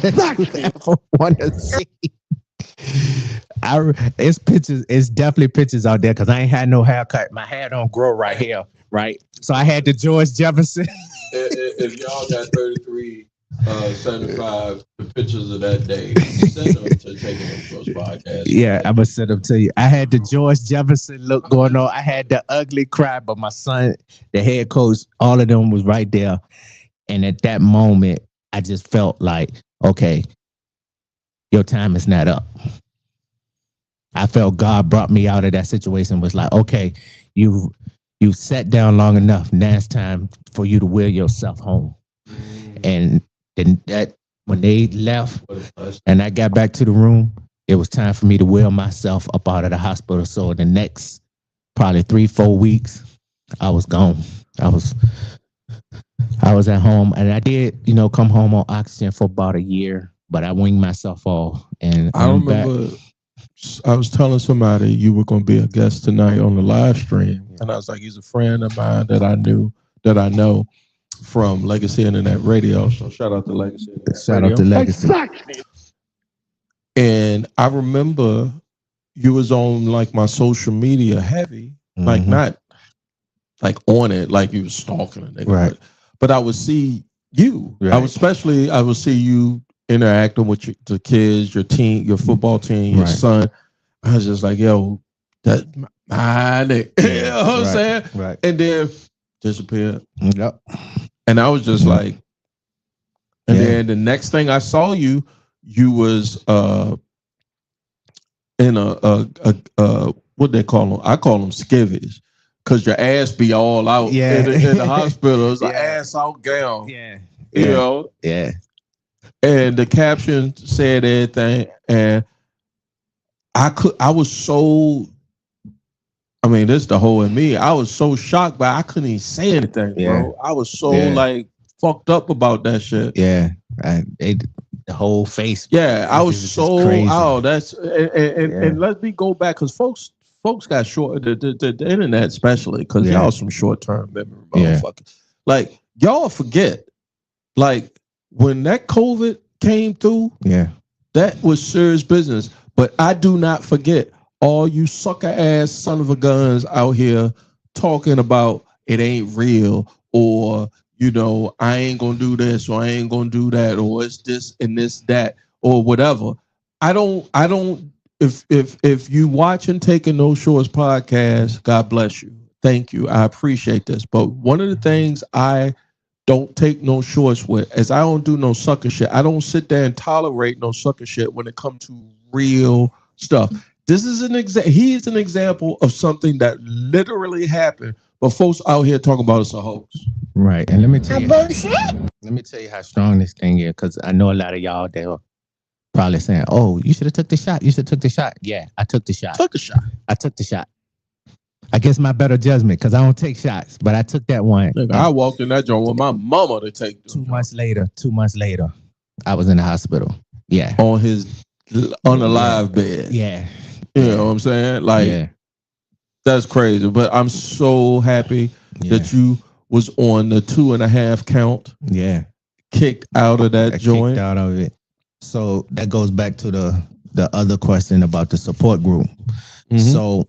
ever want to see. It's definitely pictures out there because I ain't had no haircut. My hair don't grow right here, right? So I had the George Jefferson. If y'all got 33, 75 pictures of that day, send them to Taking Them Shorts podcast. Yeah, I'm gonna send them to you. I had the George Jefferson look going on. I had the ugly cry, but my son, the head coach, all of them was right there. And at that moment, I just felt like, okay, your time is not up. I felt God brought me out of that situation. Was like, okay, you sat down long enough. Now it's time for you to wheel yourself home. And then when they left and I got back to the room, it was time for me to wheel myself up out of the hospital. So the next probably 3-4 weeks, I was gone. I was at home, and I did, come home on oxygen for about a year, but I winged myself off. And I remember I was telling somebody you were going to be a guest tonight on the live stream, and I was like, he's a friend of mine that I know from Legacy Internet Radio. So shout out to Legacy Internet Radio. Legacy. And I remember you was on like my social media heavy, like not like on it, like you was stalking a nigga. Right. But I would see you. Right. I would see you interacting with the kids, your team, your football team, your son. I was just like, yo, that's my nigga. You know what I'm saying? Right. And then disappeared. Yep. And I was just like, and then the next thing I saw you was in a what they call them? I call them skivvies. Cause your ass be all out in the hospital. It's like ass out gown. Yeah. You know? Yeah. And the caption said everything. And I was so, I mean, this the whole in me. I was so shocked, but I couldn't even say anything, bro. I was so like fucked up about that shit. Yeah. The whole face. Yeah, I was so crazy. That's and let me go back because folks got short the internet especially because y'all some short term memory motherfuckers. Like y'all forget, like when that COVID came through, that was serious business. But I do not forget all you sucker ass son of a guns out here talking about it ain't real or you know I ain't gonna do this or I ain't gonna do that or it's this and this that or whatever. I don't if you watch and Taking No Shorts podcast, God bless you. Thank you. I appreciate this. But one of the things I don't take no shorts with is I don't do no sucker shit. I don't sit there and tolerate no sucker shit when it comes to real stuff. This is he is an example of something that literally happened, but folks out here talking about it's a hoax. Right. And let me tell you how strong this thing is, because I know a lot of y'all there probably saying, oh, you should have took the shot. You should have took the shot. Yeah, I took the shot. I took the shot. I guess my better judgment, because I don't take shots, but I took that one. Look, I walked in that joint with my mama to take them. 2 months later, I was in the hospital. Yeah. On his unalive bed. Yeah. You know what I'm saying? Like, that's crazy. But I'm so happy that you was on the 2.5 count. Yeah. Kicked out of that joint. Kicked out of it. So that goes back to the other question about the support group. Mm-hmm. So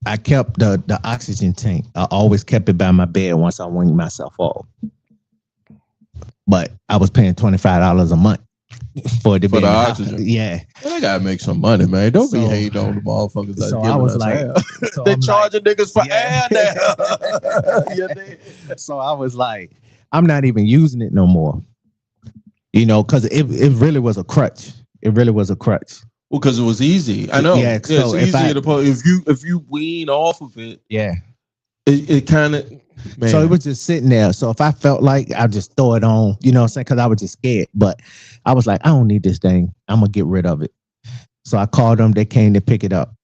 I kept the oxygen tank. I always kept it by my bed once I weaned myself off. But I was paying $25 a month for it to be the oxygen. Yeah. Well, they gotta make some money, man. Don't be hating on the motherfuckers that so giving I was us like, air. They charging niggas for air now. So I was like, I'm not even using it no more. You know, because it really was a crutch. It really was a crutch. Well, because it was easy. I know. Yeah, so it's easy to put. If you wean off of it, it kind of. So it was just sitting there. So if I felt like I'd just throw it on, you know what I'm saying? Because I was just scared. But I was like, I don't need this thing. I'm going to get rid of it. So I called them. They came to pick it up.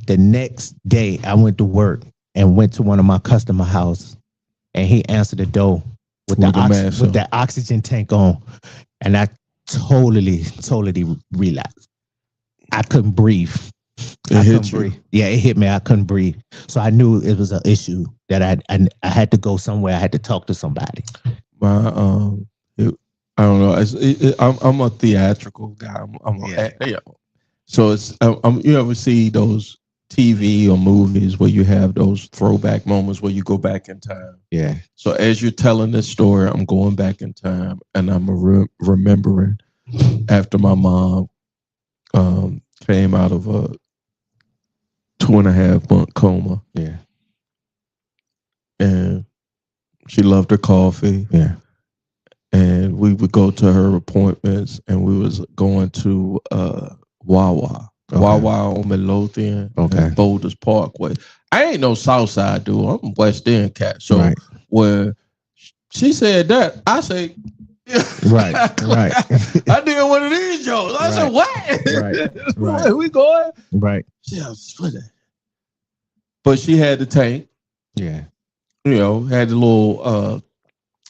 The next day, I went to work and went to one of my customer houses. And he answered the door with that oxygen tank on. And I totally relapsed. I couldn't breathe. It hit you. Breathe. Yeah, it hit me. I couldn't breathe. So I knew it was an issue that I had to go somewhere. I had to talk to somebody. I don't know. I'm a theatrical guy. So it's you ever see those TV or movies where you have those throwback moments where you go back in time? Yeah. So as you're telling this story, I'm going back in time and I'm remembering after my mom came out of a 2.5 month coma. Yeah. And she loved her coffee. Yeah. And we would go to her appointments and we was going to Wawa. Okay. Wawa on Midlothian and Boulders Parkway. I ain't no Southside dude. I'm West End cat. So when she said that, I say, right. I did one of these jokes. I said, what? Where we going? Right. But she had the tank. Yeah. You know, had the little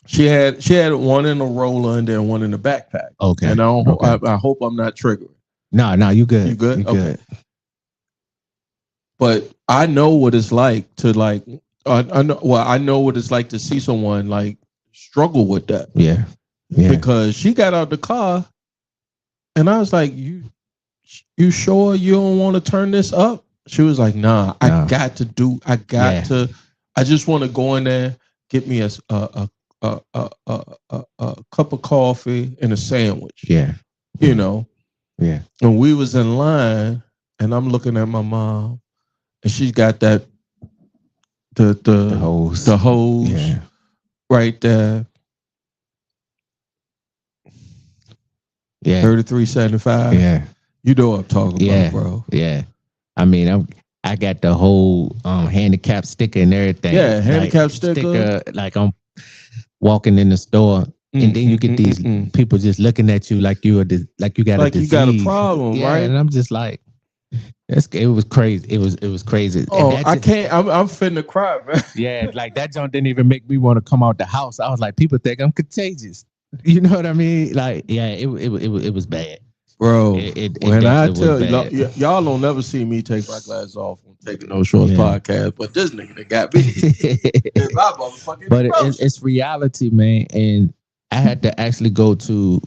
she had one in a roller and then one in the backpack. Okay. And I hope I'm not triggering. No, you good. You good? You good. But I know what it's like to like I know what it's like to see someone like struggle with that. Yeah. Because she got out the car and I was like, you sure you don't want to turn this up? She was like, nah, I just want to go in there, get me a cup of coffee, and a sandwich. Yeah. You know. Yeah. And we was in line, and I'm looking at my mom, and she's got that the hose. the hose Yeah. right there. Yeah. $33.75. Yeah. You know what I'm talking Yeah. about, bro. Yeah. I mean, I got the whole handicap sticker and everything. Yeah, handicap sticker. Like I'm walking in the store, and then you get these people just looking at you like you got a disease. You got a problem, yeah, right? And I'm just like, it was crazy. It was crazy. Oh, I can't. I'm finna cry, man. Yeah, like that junk didn't even make me want to come out the house. I was like, people think I'm contagious. You know what I mean? Like, yeah, it was bad. Bro, when I tell you, y'all don't never see me take my glasses off on Taking No Shorts podcast, but this nigga that got me. It's my motherfucking but it's reality, man. And I had to actually go to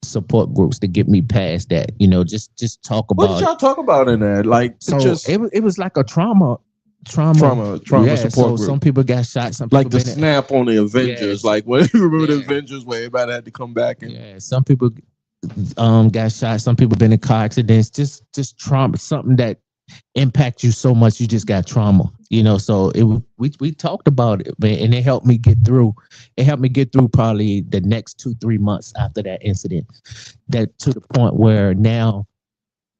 support groups to get me past that. You know, just talk about. What did y'all talk about in there? Like, so just it was like a trauma support so group. Some people got shot. Some people like the snap on the Avengers. Like, what you remember the Avengers where everybody had to come back and some people got shot. Some people been in car accidents. Just trauma, something that impacts you so much. You just got trauma, you know. So we talked about it, man, and it helped me get through. It helped me get through probably the next 2-3 months after that incident. That to the point where now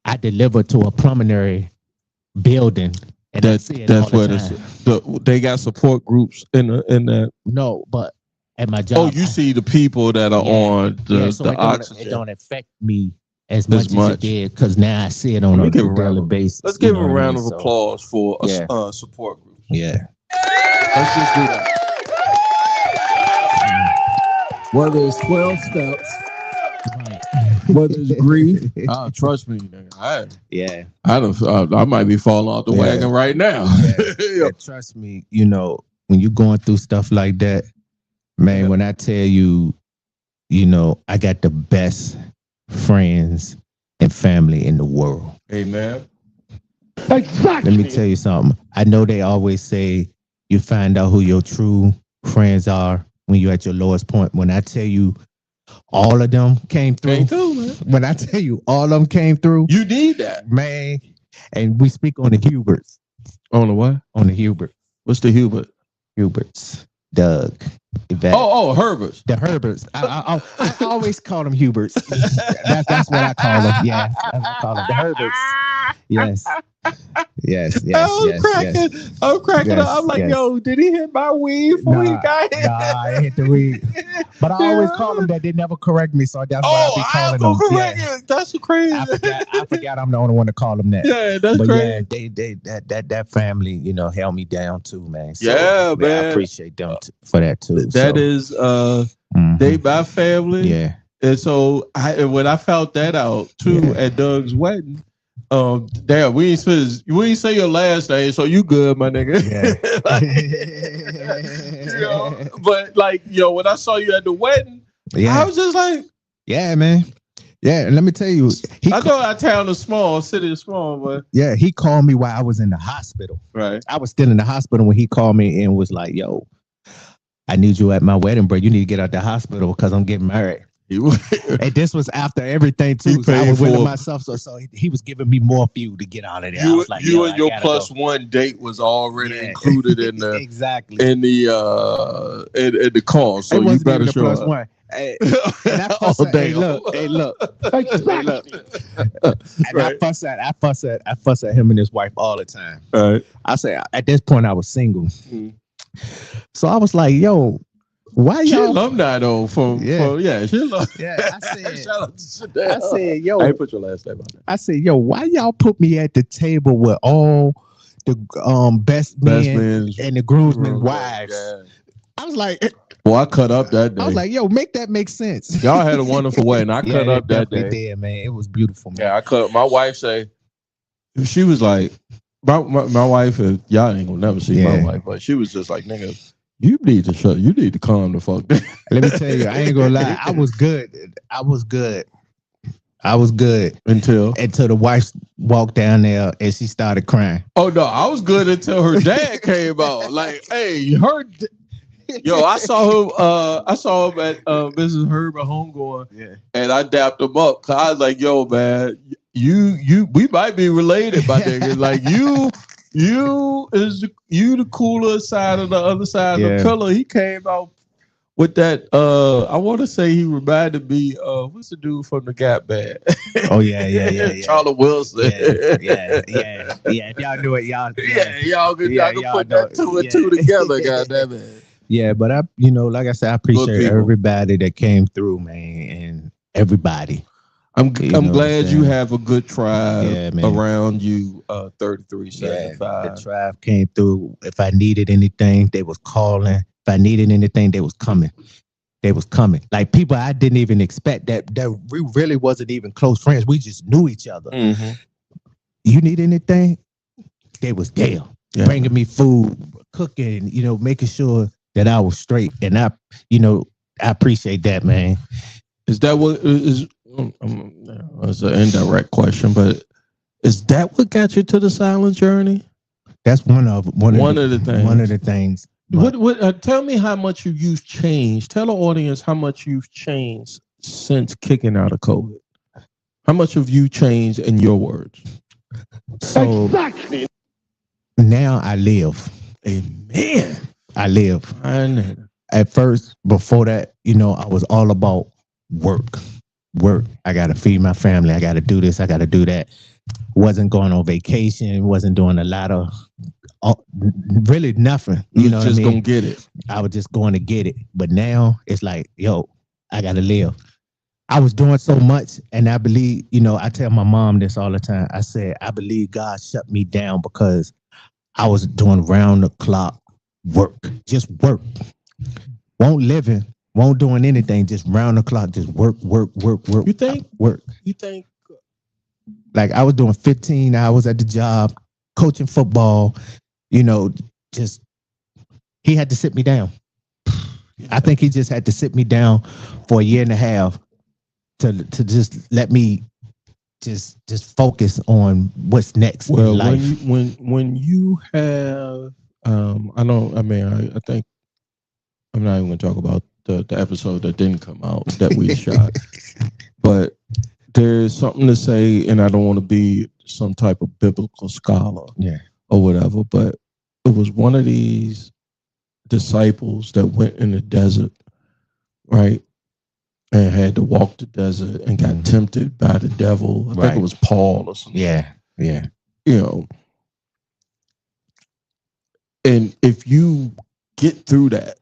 I deliver to a pulmonary building, and that's where they got support groups in that. No, but at my job. Oh, you see the people that are on the oxygen. It don't affect me as much as it did because now I see it on a daily basis. Let's give a round of applause for a support group. Yeah. Let's just do that. Whether it's 12 steps, whether it's grief. Trust me, nigga. I I might be falling off the wagon right now. Yeah, trust me, you know, when you're going through stuff like that, man, when I tell you, you know, I got the best friends and family in the world. Amen. Let me tell you something. I know they always say you find out who your true friends are when you're at your lowest point. When I tell you all of them came through, man. When I tell you all of them came through, you need that, man. And we speak on the Huberts. On the what? On the Hubert. What's the Hubert? Huberts. Doug. Yvette. Oh, Herberts. The Herberts. I always call them Huberts. That's what I call them. Yeah, that's what I call them. The Herberts. Yes. I'm cracking up. I'm like, yo, did he hit my weed before he got hit? Nah, I hit the weed. But I always call them that. They never correct me, so that's why I be calling them. Yeah. That's crazy. I forgot I'm the only one to call them that. Yeah, that's crazy. Yeah, that family, you know, held me down too, man. So, man. I appreciate them for that too. That is they my family. Yeah. And so when I found that out too at Doug's wedding, damn, we ain't say your last name, so you good, my nigga. Yeah. But like, when I saw you at the wedding, I was just like, yeah, man. Yeah, and let me tell you, I know our town is small, city is small, but yeah, he called me while I was in the hospital. Right. I was still in the hospital when he called me and was like, yo, I need you at my wedding, bro. You need to get out the hospital because I'm getting married. And this was after everything too. So I was with myself, so he was giving me more fuel to get out of there. I was like, you and your +1 date was already included in the exactly in the call. So you better show up. +1. Hey, and I fuss at, hey, look. And I fuss at him and his wife all the time. Right. I say at this point I was single, so I was like, yo. Why she y'all alumni though? She alumni. Yeah, I said, yo, I ain't put your last name on it. I said, yo, why y'all put me at the table with all the best men and the groomsmen wives? Yeah. I was like, well, I cut up that day. I was like, yo, make that make sense. Y'all had a wonderful wedding. I cut up that day. Did, man. It was beautiful, man. Yeah, I cut. My wife she was like, my wife. Y'all ain't gonna never see my wife, but she was just like, nigga. You need to calm the fuck down. Let me tell you, I ain't gonna lie. I was good until the wife walked down there and she started crying. Oh no, I was good until her dad came out. Like, hey, Yo, I saw him. I saw him at Mrs. Herbert Homegoing, Yeah. and I dapped him up. Cause I was like, "Yo, man, we might be related, my nigga. Like you the cooler side of the other side of the pillar." He came out with that. I want to say he reminded me. What's the dude from the Gap Band? Oh yeah. Charlie Wilson. Yeah. If y'all knew it, y'all. Y'all can put know. that two and two together. Goddamn it. Yeah, but like I said, I appreciate everybody that came through, man, and everybody. I'm glad you have a good tribe around you. 3375. The tribe came through. If I needed anything, they was calling. If I needed anything, they was coming. Like people I didn't even expect that we really wasn't even close friends. We just knew each other. Mm-hmm. You need anything? They was there, bringing me food, cooking, making sure that I was straight. And I appreciate that, man. Is that what is? It's an indirect question, but is that what got you to the silent journey? That's one of the things. One of the things. What? Tell me how much you've changed. Tell the audience how much you've changed since kicking out of COVID. How much have you changed in your words? So exactly. Now I live. Amen. I live. At first, before that, I was all about work. I got to feed my family. I got to do this. I got to do that. Wasn't going on vacation. Wasn't doing a lot of really nothing. You know, just gonna get it. I was just going to get it. But now it's like, yo, I got to live. I was doing so much, and I believe, I tell my mom this all the time. I said, I believe God shut me down because I was doing round the clock work, just work. Won't living, won't doing anything, just round the clock, just work. You think? Work. You think? Like I was doing 15 hours at the job, coaching football, just he had to sit me down. I think he just had to sit me down for a year and a half to just let me just focus on what's next in life. When you have I think I'm not even going to talk about the episode that didn't come out that we shot, but there's something to say, and I don't want to be some type of biblical scholar, or whatever, but it was one of these disciples that went in the desert, right, and had to walk the desert and got tempted by the devil. I think it was Paul or something. Yeah. And if you get through that,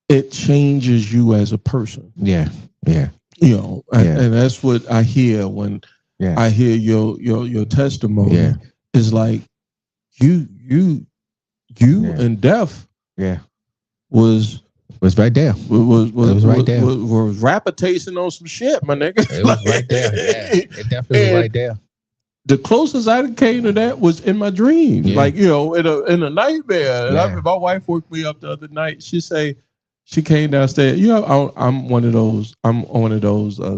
it changes you as a person. Yeah. And that's what I hear when I hear your testimony. Yeah. Is like you and death. Was right there. Was right there. Was rapportation on some shit, my nigga. It was right there. Yeah, it definitely was right there. The closest I came to that was in my dreams, like in a nightmare. And my wife woke me up the other night. She came downstairs. I'm one of those.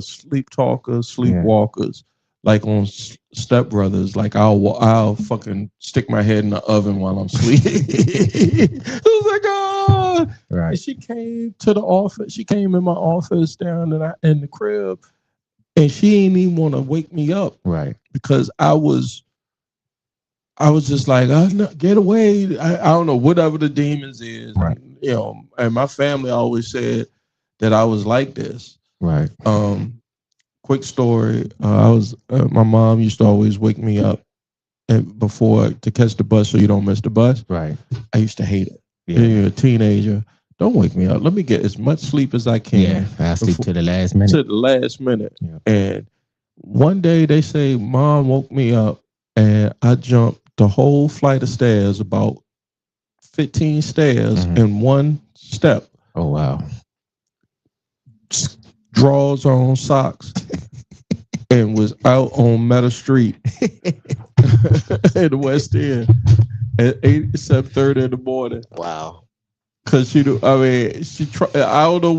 Sleep talkers, sleepwalkers, like on Step Brothers. Like I'll fucking stick my head in the oven while I'm sleeping. I was like, oh. Right. And she came to the office. She came in my office down in the crib, and she didn't even want to wake me up. Right. Because I was just like, oh, no, get away. I don't know, whatever the demons is. Right. And my family always said that I was like this. Right. Quick story. My mom used to always wake me up before to catch the bus so you don't miss the bus. Right. I used to hate it. Yeah. You're a teenager. Don't wake me up. Let me get as much sleep as I can. Yeah. I sleep to the last minute. To the last minute. Yeah. And one day they say mom woke me up and I jumped the whole flight of stairs, about 15 stairs in one step. Oh, wow. Drawers on, socks, and was out on Meadow Street in the West End at 7:30 in the morning. Wow. Because I don't know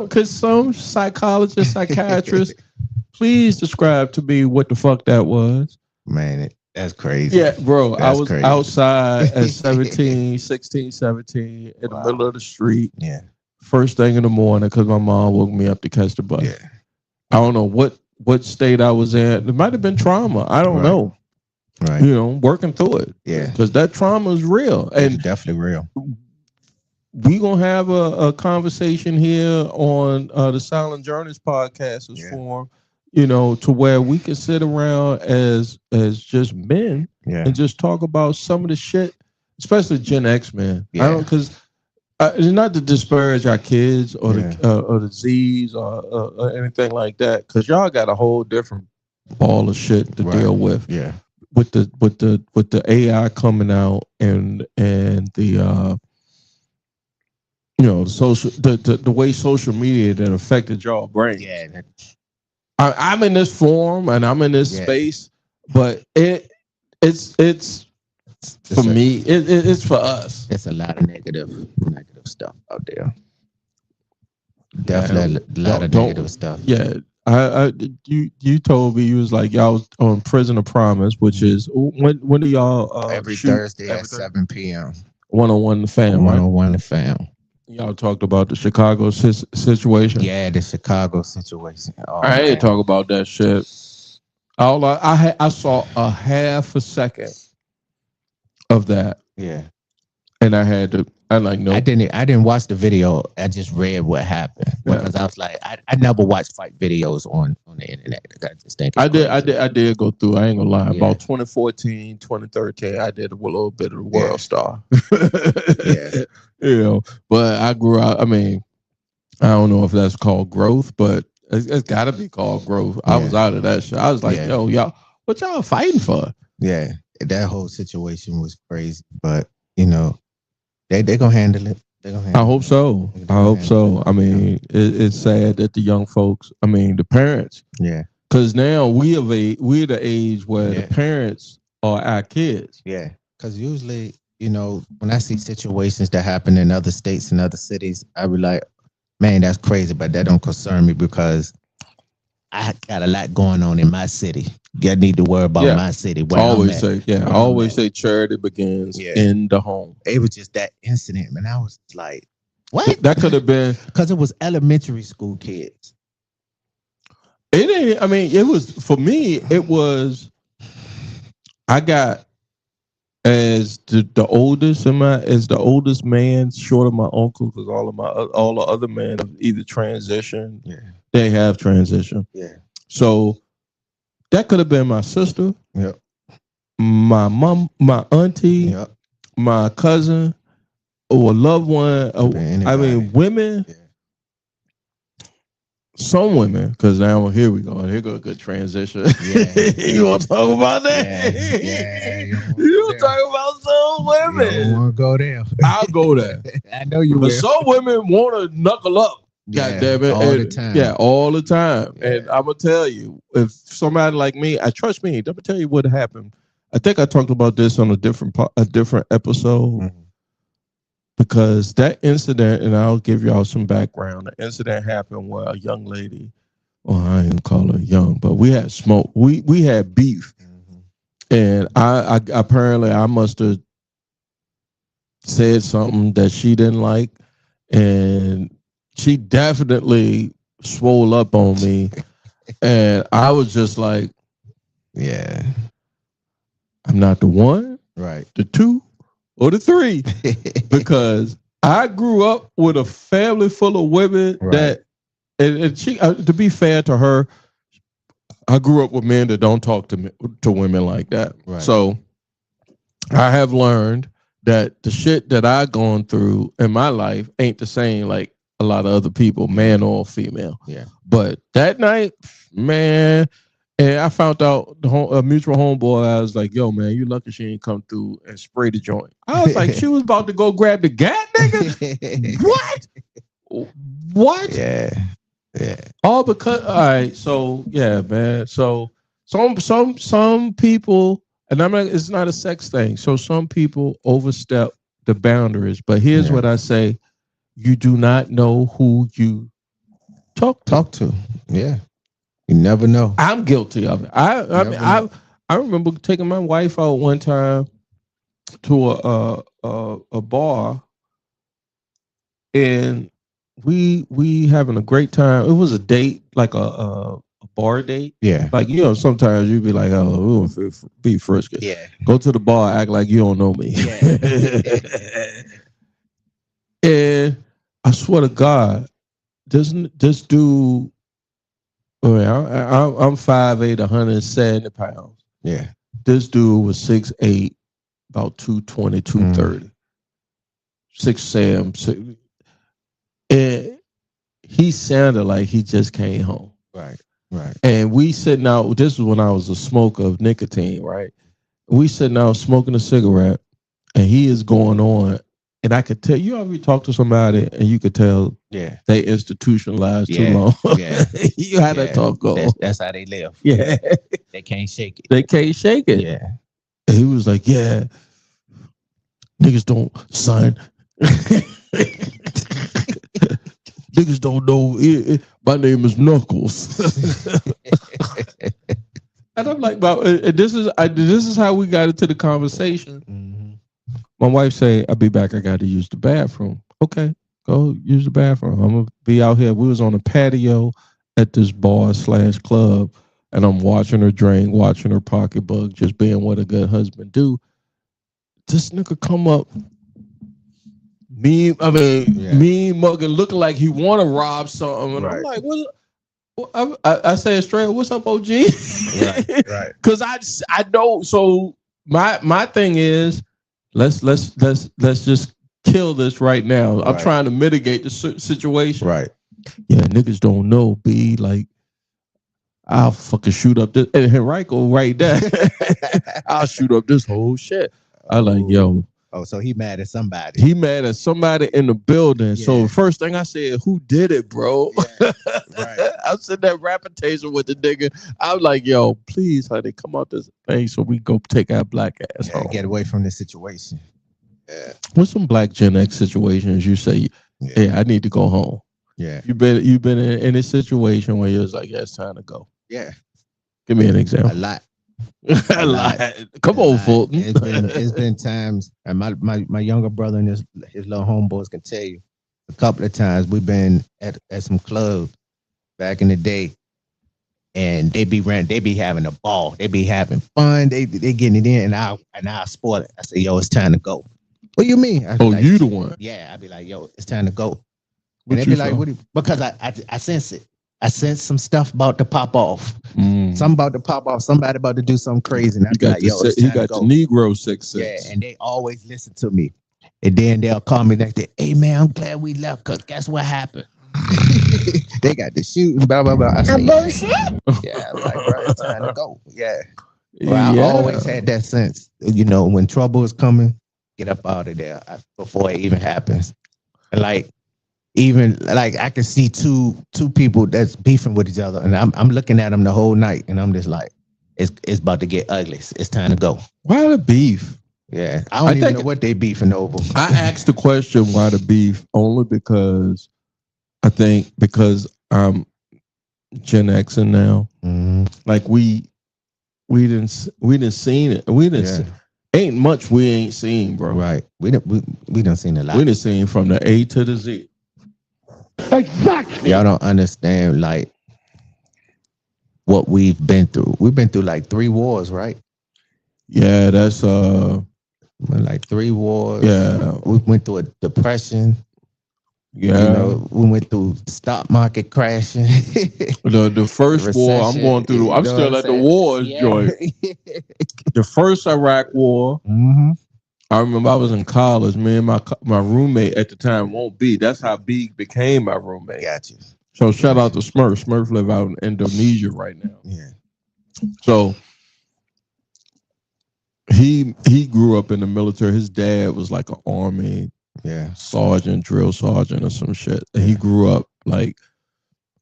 because some psychologist, psychiatrist, please describe to me what the fuck that was. Man, That's crazy. Yeah, bro. I That's was crazy. outside at 16, 17 in the middle of the street. Yeah. First thing in the morning because my mom woke me up to catch the bus. Yeah. I don't know what state I was in. It might have been trauma. I don't know. Right. You know, working through it. Yeah. Because that trauma is real. It's And definitely real. we going to have a conversation here on the Silent Journeys podcast as form, you know, to where we can sit around as just men and just talk about some of the shit, especially Gen X, man. I don't, because it's not to disparage our kids or the Z's or anything like that, because y'all got a whole different ball of shit to deal with. Yeah. With the AI coming out and the you know, the way social media that affected y'all brain. Yeah. I'm in this forum and I'm in this space, but it's for me. It's for us. It's a lot of negative stuff out there. Definitely a lot of negative stuff. Yeah. You told me you was like y'all was on Prison of Promise, which is when do y'all every shoot? Thursday at 7 p.m. 101 the Fam, right? 101 the Fam. Y'all talked about the Chicago situation. Yeah, the Chicago situation. Oh, I ain't talk about that shit. All I saw a half a second of that. Yeah. And I no. I didn't watch the video. I just read what happened because I was like, I never watched fight videos on the internet. I just think I did go through. I ain't gonna lie. About 2014, 2013, I did a little bit of the World Star. You know, but I grew up. I mean, I don't know if that's called growth, but it's got to be called growth. I was out of that shit. I was like, yo, y'all, what y'all fighting for? Yeah, that whole situation was crazy, but you know, they gonna handle it. I hope so. I mean, it's sad that the young folks, I mean, the parents. Yeah. Because now we're the age where the parents are our kids. Yeah. Because usually, you know, when I see situations that happen in other states and other cities, I be like, man, that's crazy, but that don't concern me because I got a lot going on in my city. You need to worry about my city. I always say charity begins in the home. It was just that incident, man. I was like, what? That could have been because it was elementary school kids. It ain't. I mean, it was for me. It was. I got as the oldest the oldest man, short of my uncle, because all the other men have either transitioned. Yeah, they have transitioned. Yeah, so that could have been my sister. Yep. My mom, my auntie, yep. My cousin, or a loved one. I mean, women. Yeah. Some women, because now here we go. Here go a good transition. Yeah. You want to talk about that? Yeah. You want to talk about some women? You don't want to go there. I'll go there. I know you will. But some women want to knuckle up. God damn it. All the time. Yeah, all the time. Yeah. And I'm going to tell you, if somebody like me, trust me, let me tell you what happened. I think I talked about this on a different episode. Mm-hmm. Because that incident, and I'll give y'all some background. The incident happened where a young lady, I ain't gonna call her young, but we had smoke. We had beef, and I apparently I must have said something that she didn't like, and she definitely swole up on me, and I was just like, yeah, I'm not the one, right? The two. Or the three, because I grew up with a family full of women that, and she, to be fair to her, I grew up with men that don't talk to women like that. Right. So I have learned that the shit that I've gone through in my life ain't the same like a lot of other people, man or female. Yeah. But that night, man. And I found out a mutual homeboy. I was like, "Yo, man, you lucky she ain't come through and spray the joint." I was like, "She was about to go grab the gat, nigga." What? Yeah. All because. All right. So yeah, man. So some people, and it's not a sex thing. So some people overstep the boundaries. But here's what I say: you do not know who you talk to. Yeah. You never know. I'm guilty of it. I mean, I remember taking my wife out one time to a bar, and we having a great time. It was a date, like a bar date. Yeah. Like, sometimes you'd be like, oh, we want to be frisky. Yeah. Go to the bar, act like you don't know me. Yeah. And I swear to God, this dude, I'm 5'8", 170 pounds. Yeah. This dude was 6'8", about 220, 230. 6'7", and he sounded like he just came home. Right. And we sitting out, this was when I was a smoker of nicotine, right? We sitting out smoking a cigarette, and he is going on. And I could tell, you ever talk to somebody and you could tell they institutionalized too long. Yeah. You had that talk go. That's how they live. Yeah. They can't shake it. They can't shake it. Yeah. And he was like, yeah, niggas don't sign. Niggas don't know. My name is Knuckles. And I'm like, this is how we got into the conversation. Mm-hmm. My wife say, I'll be back. I got to use the bathroom. Okay, go use the bathroom. I'm going to be out here. We was on a patio at this bar/club, and I'm watching her drink, watching her pocketbook, just being what a good husband do. This nigga come up, mean mugging, looking like he want to rob something. And I'm like, what? I say it straight, what's up, OG? Right. Because I know. So my thing is, let's just kill this right now. I'm trying to mitigate the situation. Right. Yeah, niggas don't know. B, like, I'll fucking shoot up this, and Henrico right there. I'll shoot up this whole shit. I like, yo. Oh, so he mad at somebody. He mad at somebody in the building. Yeah. So the first thing I said, who did it, bro? Yeah. Right. I'm sitting there reputation with the nigga. I was like, yo, please, honey, come out this thing so we go take our black ass home. Get away from this situation. Yeah. What's some black Gen X situations you say, hey, I need to go home? Yeah. You've been in a situation where you're like, yeah, it's time to go. Yeah. Give me an example. A lot. A lot. Come on, Fulton. It's been times, and my younger brother and his little homeboys can tell you, a couple of times we've been at some club back in the day, and they be having a ball, they be having fun, they getting it in, and I spoil it. I say, yo, it's time to go. What do you mean? Oh, like, you the one? Yeah, I'd be like, yo, it's time to go. And they'd be like, what? Because I sense it. I sense some stuff about to pop off. Something about to pop off. Somebody about to do something crazy. And you got the Negro 6'6". Yeah, and they always listen to me. And then they'll call me like, hey, man, I'm glad we left because guess what happened? They got the shooting, blah, blah, blah. I say, bullshit? Yeah, like, bro, it's time to go. Yeah. Well, I always had that sense, when trouble is coming, get up out of there before it even happens. And I can see two people that's beefing with each other, and I'm looking at them the whole night, and I'm just like, it's about to get ugly. It's time to go. Why the beef? Yeah, I don't even know what they beefing over. I asked the question why the beef only because I think because I'm Gen X and now, like we didn't seen it. We didn't. Ain't much we ain't seen, bro. Right. We done seen a lot. We done seen from the A to the Z. Exactly. Y'all don't understand like what we've been through. We've been through like 3 wars, right? Yeah, that's like 3 wars. Yeah. We went through a depression. Yeah. We went through stock market crashing. The first war I'm going through. I'm still at the wars, joint. The first Iraq war. Mm-hmm. I remember I was in college. Me and my roommate at the time won't be. That's how Big became my roommate. Gotcha. So shout out to Smurf. Smurf live out in Indonesia right now. Yeah. So he grew up in the military. His dad was like an army sergeant, drill sergeant, or some shit. And he grew up like,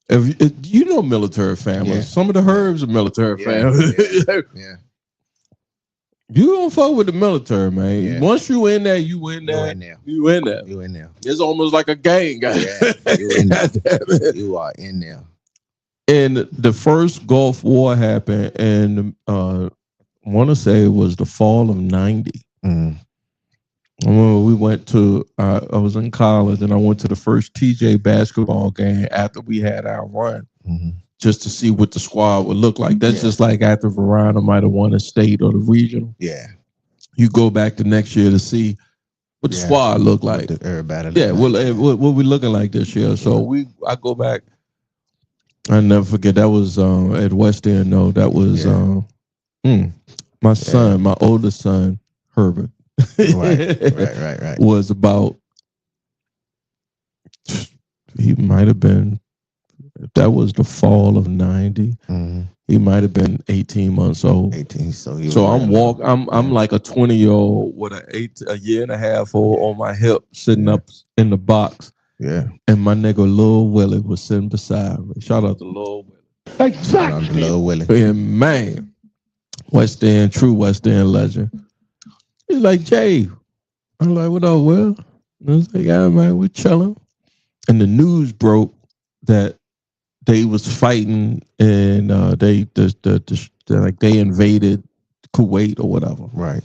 if you know military families. Yeah. Some of the Herbs are military families. Yeah. You don't fuck with the military, man. Yeah. Once you in there, you in there. You in there. It's almost like a gang, guys. Yeah, you in there. You are in there. And the first Gulf War happened, and want to say it was the fall of '90. Mm. I remember we went to. I was in college, and I went to the first TJ basketball game after we had our run, just to see what the squad would look like. That's just like after Verona might have won a state or the regional. Yeah. You go back the next year to see what the squad looked like. Everybody. Yeah, what we looking like this year. So I go back. I never forget that was at West End. No, that was my son, my oldest son, Herbert. Right. Was about. He might have been. That was the fall of '90. He might have been 18 months old. 18. So I'm like a 20-year-old with a year and a half old on my hip, sitting up in the box. Yeah. And my nigga Lil Willie was sitting beside me. Shout out to Lil Willie. Exactly. Lil Willie. And man, true West End legend. He's like, Jay. I'm like, what up, Will? And I was like, yeah, man, we're chilling. And the news broke that they was fighting and they invaded Kuwait or whatever. Right.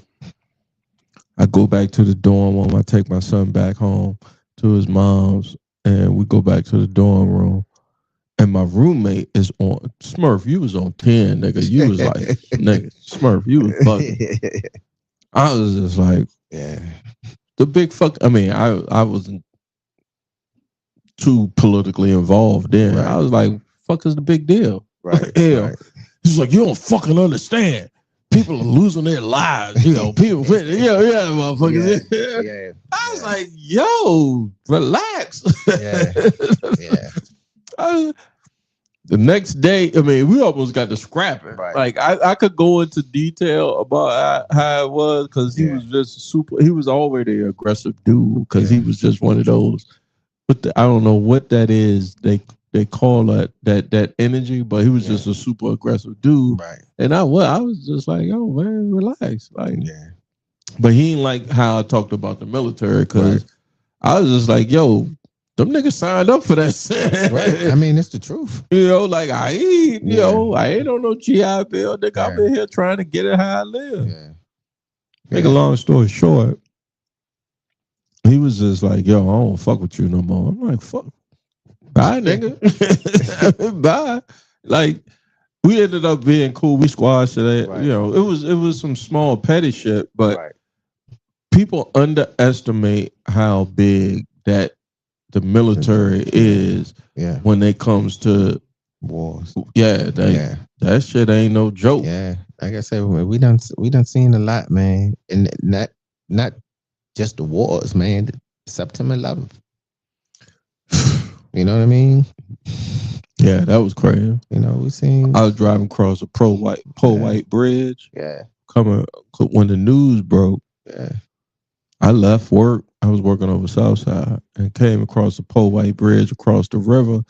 I go back to the dorm room. I take my son back home to his mom's, and we go back to the dorm room. And my roommate is on Smurf. You was on 10, nigga. You was like, nigga, Smurf. You was bugging. I was just like, the big fuck. I mean, I wasn't too politically involved then. Right. I was like, fuck is the big deal? Right. He's like, you don't fucking understand. People are losing their lives. People, motherfuckers. Yeah. I was like, yo, relax. The next day, I mean, we almost got to scrapping. Right. Like, I could go into detail about how it was because he was just he was already an aggressive dude because he was just one of those. But I don't know what that is. They call that energy, but he was just a super aggressive dude. Right. And I was just like, oh man, relax. Like, but he ain't like how I talked about the military because I was just like, yo, them niggas signed up for that. Right. I mean, it's the truth. Like I ain't, I ain't on no GI Bill. Nigga, I'm in here trying to get it how I live. Yeah. Make a long story short. He was just like, yo, I don't fuck with you no more. I'm like, fuck. Bye, nigga. Bye. Like, we ended up being cool. We squashed it. Right. It was some small petty shit, but people underestimate how big that the military is when it comes to wars. That shit ain't no joke. Yeah. Like I said, we done seen a lot, man. And not just the wars, man. September 11th. You know what I mean? Yeah, that was crazy. We seen. I was driving across a white bridge. Yeah. Coming when the news broke. Yeah. I left work. I was working over Southside and came across the white bridge across the river.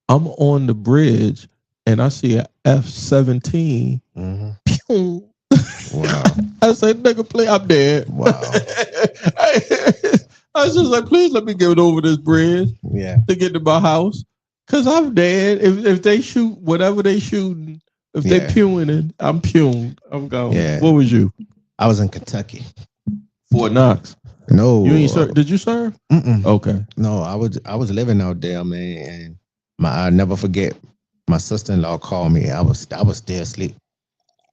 I'm on the bridge and I see a F-17. Pew. Wow. I said, nigga, play, I'm dead. Wow. I was just like, please let me get over this bridge to get to my house. Because I'm dead. If they shoot whatever they shooting, if they pewing it, I'm pewing. I'm gone. Yeah. What was you? I was in Kentucky. Fort Knox. No. You ain't serve? Did you serve? Mm-mm. Okay. No, I was living out there, man. And I'll never forget, my sister-in-law called me. I was still asleep.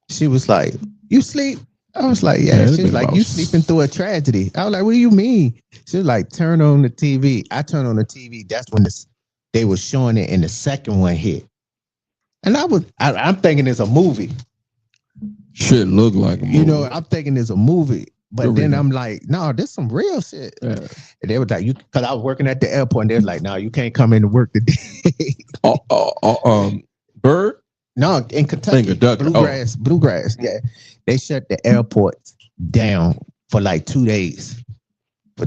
She was like, you sleep? I was like, yeah. She was like, you sleeping through a tragedy. I was like, what do you mean? She was like, turn on the TV. I turned on the TV. That's when they were showing it and the second one hit. And I'm thinking it's a movie. Shit look like a movie. I'm thinking it's a movie. But then I'm like, no, this some real shit. Yeah. And they were like, because I was working at the airport and they was like, no, you can't come into work today. Bird? No, in Kentucky. Bluegrass. Yeah. They shut the airports down for like 2 days. Yeah,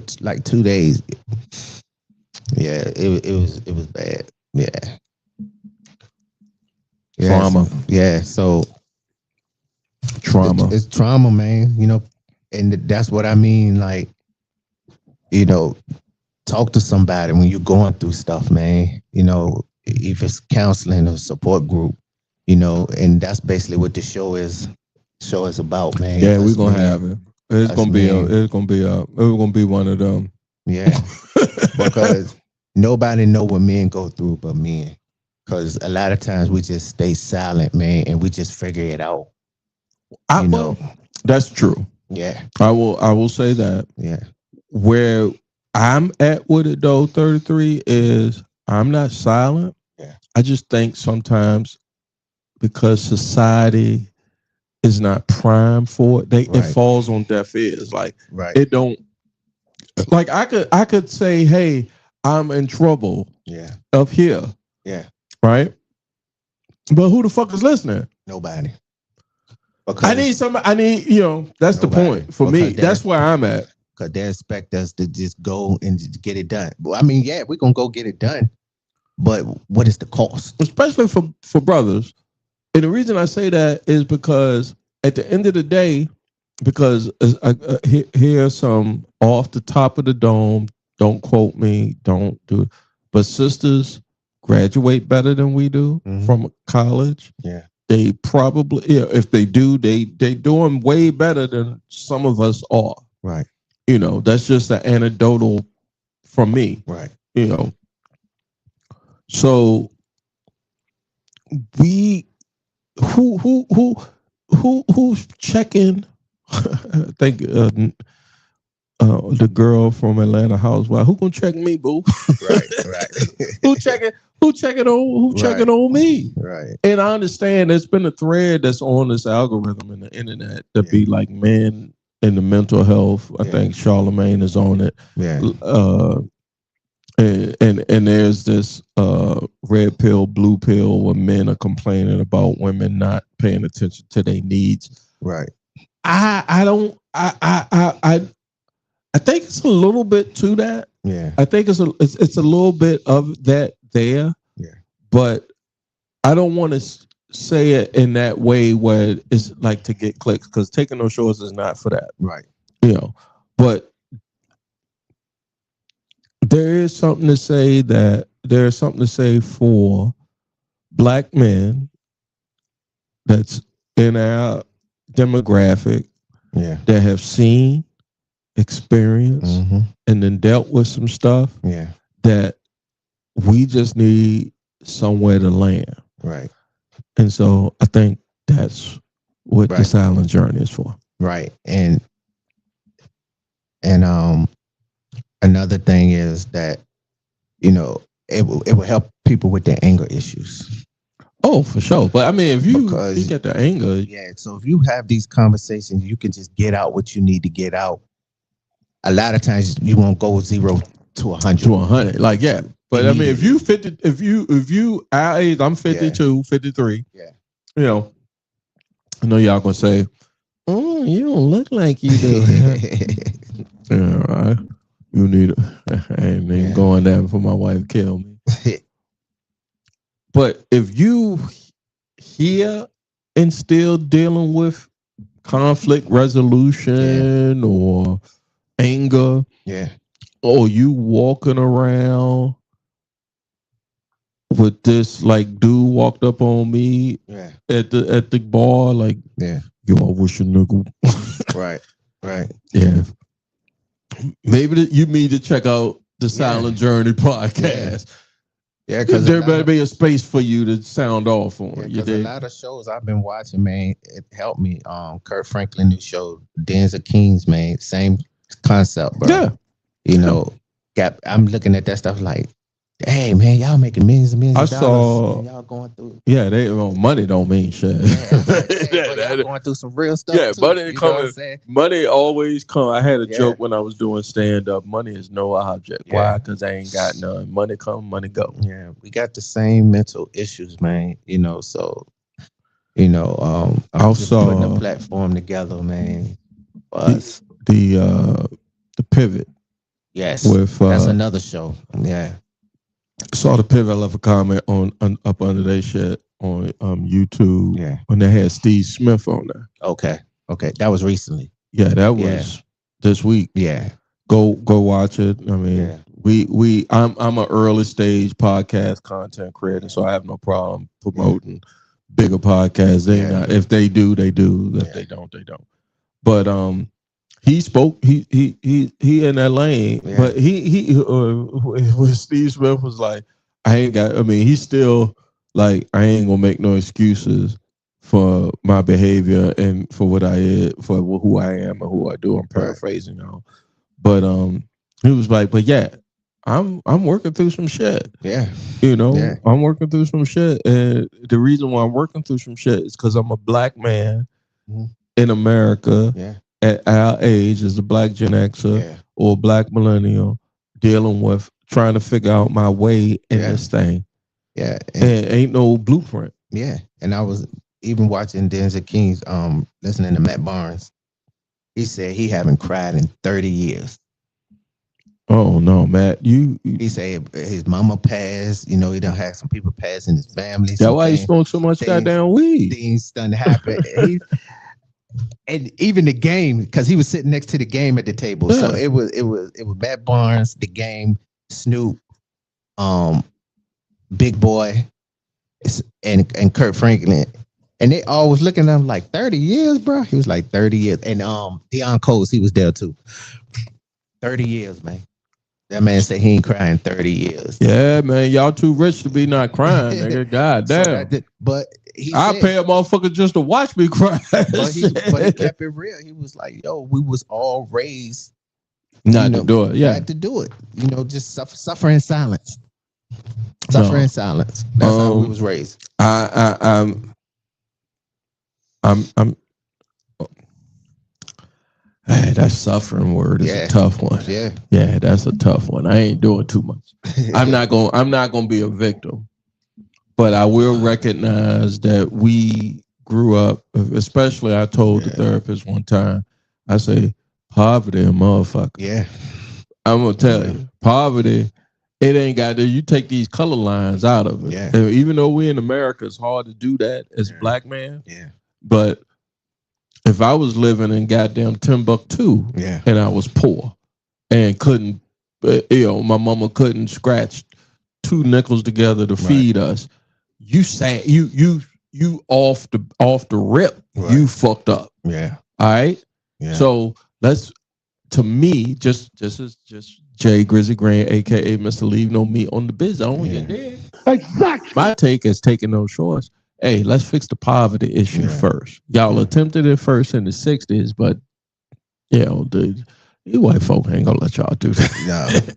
it was bad. Yeah. Trauma. So trauma. It's trauma, man. And that's what I mean. Like, talk to somebody when you're going through stuff, man. If it's counseling or support group, and that's basically what the show is show is about, man. Yeah, we're Us gonna men. have it. It's Us gonna be men. it's gonna be one of them. Yeah, because nobody know what men go through but men. Because a lot of times we just stay silent, man, and we just figure it out. You know, That's true. yeah, I will say that. yeah, Where I'm at with it though, 33 is I'm not silent. Yeah. I just think sometimes because society is not primed for it, it Right. falls on deaf ears. Like right, it don't like I could say, hey, I'm in trouble yeah, up here, yeah. right? But who the fuck is listening? Nobody. I Because need somebody. That's the Nobody. point for me. Because That's where I'm at. because they expect us to just go and just get it done. Well, I mean, yeah, we're gonna go get it done, but what is the cost? Especially for brothers. And the reason I say that is because at the end of the day, because here's some off the top of the dome. Don't quote me. Don't do it. But sisters graduate better than we do from college. Yeah. They probably, if they do, they doing way better than some of us are. Right. That's just an anecdotal from me. Right. So we who's checking? I think the girl from Atlanta Housewife. Who gonna check me, boo? Right. Who checking on me? Right. And I understand there's been a thread that's on this algorithm in the internet to be like men in the mental health. I think Charlemagne is on it. Yeah. And there's this red pill, blue pill, where men are complaining about women not paying attention to their needs. Right. I think it's a little bit to that. Yeah. I think it's a little bit of that there. Yeah. But I don't want to say it in that way where it's like to get clicks, because taking those shorts is not for that. Right. But there's something to say for black men that's in our demographic that have seen, experienced, and then dealt with some stuff that we just need somewhere to land. Right. And so I think that's what the silent journey is for. Right. And another thing is that, it will help people with their anger issues. Oh, for sure. But I mean, if you get the anger. Yeah. So if you have these conversations, you can just get out what you need to get out. A lot of times you won't go 0 to 100. To 100. Like, yeah. But I mean, if you our age, I'm 52, 53. Yeah. I know y'all gonna say, oh, you don't look like you do. Yeah, right. You need I ain't even going there before my wife kill me. But if you here and still dealing with conflict resolution or anger, or you walking around with this like dude walked up on me at the bar, like, yo, I wish a nigga. Right. Yeah. Maybe you need to check out the Silent Journey podcast. Yeah, because there better be a space for you to sound off on. Because a lot of shows I've been watching, man, it helped me. Kurt Franklin new show, Dens of Kings, man, same concept, bro. Yeah. I'm looking at that stuff like, hey, man, y'all making millions and millions of dollars. And y'all going through. Yeah, money don't mean shit. Y'all going through some real stuff. Yeah, too, money always come. I had a joke when I was doing stand up. Money is no object. Yeah. Why? Because I ain't got none. Money come, money go. Yeah, we got the same mental issues, man. So, I'm just putting a platform together, man. For us. The pivot. Yes, that's another show. Yeah. Saw the pivot. I left a comment on up under their shit on YouTube. Yeah. When they had Steve Smith on there. Okay. That was recently. Yeah, that was this week. Yeah. Go watch it. I mean, I'm an early stage podcast content creator, so I have no problem promoting bigger podcasts. They not. If they do, they do. If they don't, they don't. But he spoke. He in that lane. Yeah. But he when Steve Smith was like, I ain't got. I mean, he's still like, I ain't gonna make no excuses for my behavior and for what I is, for who I am and who I do. I'm paraphrasing y'all. But he was like, but yeah, I'm working through some shit. Yeah. You know, Yeah. I'm working through some shit. And the reason why I'm working through some shit is because I'm a black man in America at our age as a black Gen Xer or a black millennial dealing with trying to figure out my way in this thing. Yeah. And ain't no blueprint. Yeah. And I was even watching Denzel King's listening to Matt Barnes. He said he haven't cried in 30 years. Oh no, Matt! He said his mama passed. You know, he done had some people pass in his family. That's why he smoked so much goddamn weed. Things done happen. And even the game, because he was sitting next to the game at the table. So it was Matt Barnes, the game, Snoop, Big Boy, and Kurt Franklin. And they all was looking at him like 30 years, bro. He was like 30 years. And Deion Coles, he was there too. 30 years, man. That man said he ain't crying 30 years. Yeah, man. Y'all too rich to be not crying, nigga. God damn. But I pay a motherfucker just to watch me cry. But he kept it real. He was like, yo, we was all raised not to do it. Yeah. Not to do it. You know, just suffer in silence. Suffer in silence. That's how we was raised. I'm that suffering word is a tough one. Yeah. Yeah, that's a tough one. I ain't doing too much. I'm not gonna be a victim. But I will recognize that we grew up, especially I told the therapist one time, I say, poverty a motherfucker. Yeah. I'm gonna tell you, poverty, it ain't got to, you take these color lines out of it. Yeah. And even though we in America, it's hard to do that as a black man. Yeah. But if I was living in goddamn Timbuktu and I was poor and couldn't, my mama couldn't scratch 2 nickels together to feed us, you say you off the rip, you fucked up. Yeah. All right. Yeah. So to me, just Jay Grizzly Green, aka Mr. Leave No Meat on the Biz on your dig. Exactly. My take is taking no shorts. Hey, let's fix the poverty issue first. Y'all attempted it first in the 60s, but dude, you white folk ain't gonna let y'all do that.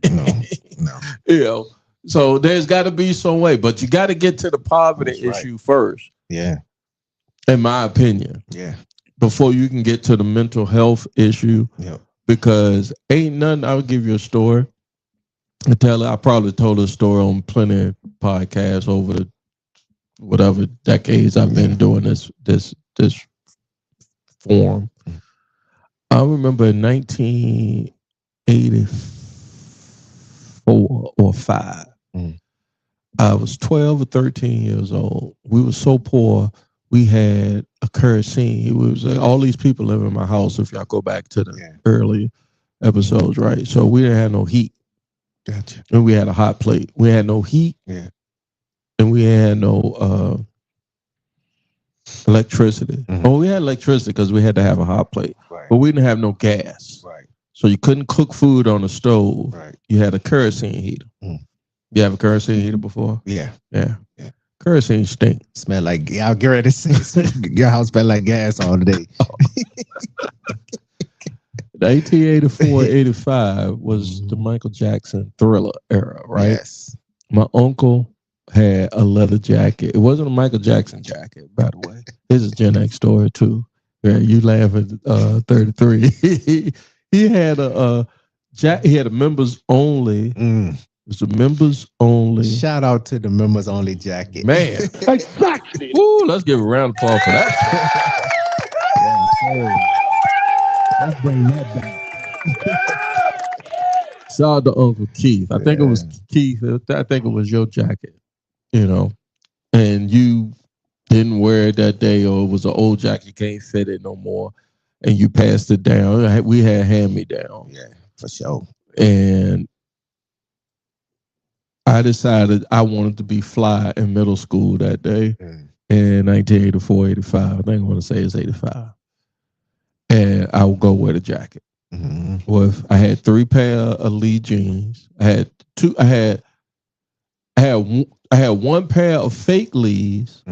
No. So there's got to be some way, but you got to get to the poverty issue first. Yeah. In my opinion. Yeah. Before you can get to the mental health issue. Yeah. Because ain't nothing. I'll give you a story. I probably told a story on plenty of podcasts over the whatever decades I've been doing this form. I remember in 1984 or 5. I was 12 or 13 years old. We were so poor, we had a kerosene. It was all these people live in my house, if y'all go back to the early episodes, right? So we didn't have no heat. Gotcha. And we had a hot plate. We had no heat. Yeah. And we had no electricity. Oh, we had electricity because we had to have a hot plate. Right. But we didn't have no gas. Right. So you couldn't cook food on a stove. Right. You had a kerosene heater. You have a kerosene heater before? Yeah. Yeah. Kerosene stink. Smell like, I'll get ready to say, your house smell like gas all day. The 1884, 85 was the Michael Jackson Thriller era, right? Yes. My uncle had a leather jacket. It wasn't a Michael Jackson jacket, by the way. This is Gen X story too. Yeah, you laugh at 33. He had a members only. It was a members only. Shout out to the members only jacket. Man. Exactly. Woo, let's give a round of applause for that. Let's bring that back. Shout out to Uncle Keith. I think it was Keith. I think it was your jacket, and you didn't wear it that day, or it was an old jacket, you can't fit it no more, and you passed it down. We had hand-me-down. Yeah, for sure. And I decided I wanted to be fly in middle school that day. in 1984, 85. I think I want to say it's 85. And I would go with a jacket. With I had 3 pair of Lee jeans. I had 1 pair of fake Lees,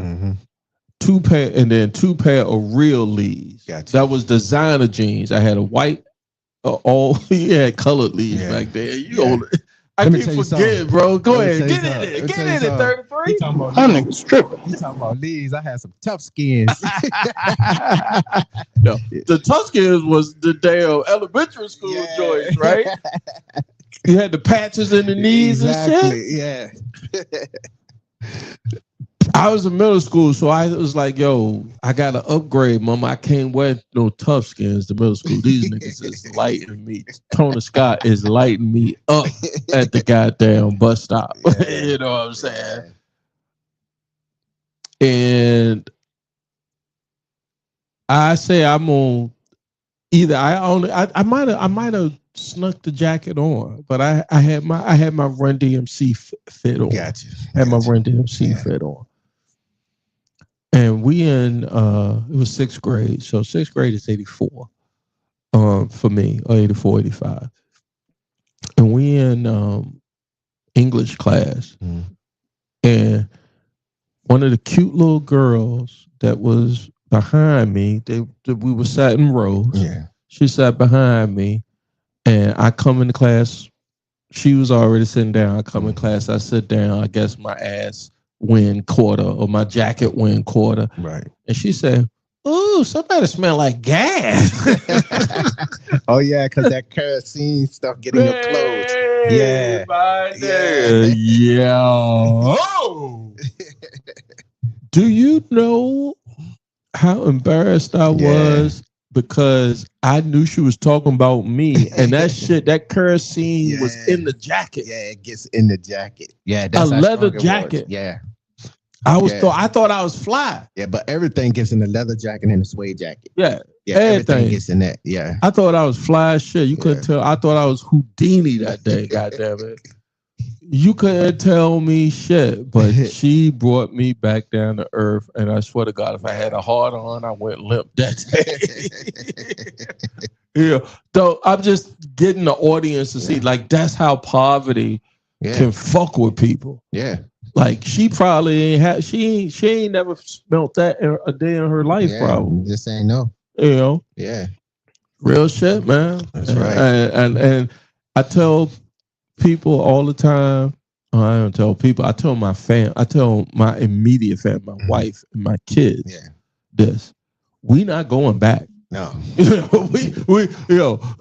2 pair, and then 2 pair of real Lees. Gotcha. That was designer jeans. I had a white, he had colored Lees back there. I keep forgetting, bro. Go ahead, get in it. Get in it, 33. That nigga stripping. You talking about Lees? I had some tough skins. No, the tough skins was the damn elementary school joints, right? You had the patches in the knees and shit. Yeah. I was in middle school, so I was like, yo, I got to upgrade, mama. I can't wear no tough skins to middle school. These niggas is lighting me. Tony Scott is lighting me up at the goddamn bus stop. You know what I'm saying? And I say I'm on either I might have snuck the jacket on, but I had my Run DMC fit on. Gotcha. Had my Run DMC fit on. And we it was 6th grade. So 6th grade is 84 for me, or 84, 85. And we in English class. And one of the cute little girls that was behind me, we were sat in rows. Yeah. She sat behind me, and I come into class. She was already sitting down. I come in class. I sit down. I guess my ass win quarter or my jacket win quarter. Right. And she said, "Ooh, somebody smell like gas." Oh yeah, because that kerosene stuff getting your clothes. Yeah. Yeah. Oh. Do you know how embarrassed I was? Because I knew she was talking about me, and that kerosene was in the jacket. Yeah, it gets in the jacket. Yeah, that's a leather jacket. Yeah, I thought I was fly. Yeah, but everything gets in the leather jacket and the suede jacket. Yeah, everything gets in that. Yeah, I thought I was fly as shit. You couldn't tell. I thought I was Houdini that day. Goddamn it. You couldn't tell me shit, but she brought me back down to earth. And I swear to God, if I had a heart on, I went limp that day. Yeah. So I'm just getting the audience to see, like, that's how poverty can fuck with people. Yeah. Like, she probably ain't had, she ain't never smelt that a day in her life, probably. Just ain't no. You know? Yeah. Real shit, man. That's right. And I tell people all the time. I don't tell people. I tell my fam. I tell my immediate family, my wife and my kids. Yeah. This, we not going back. No.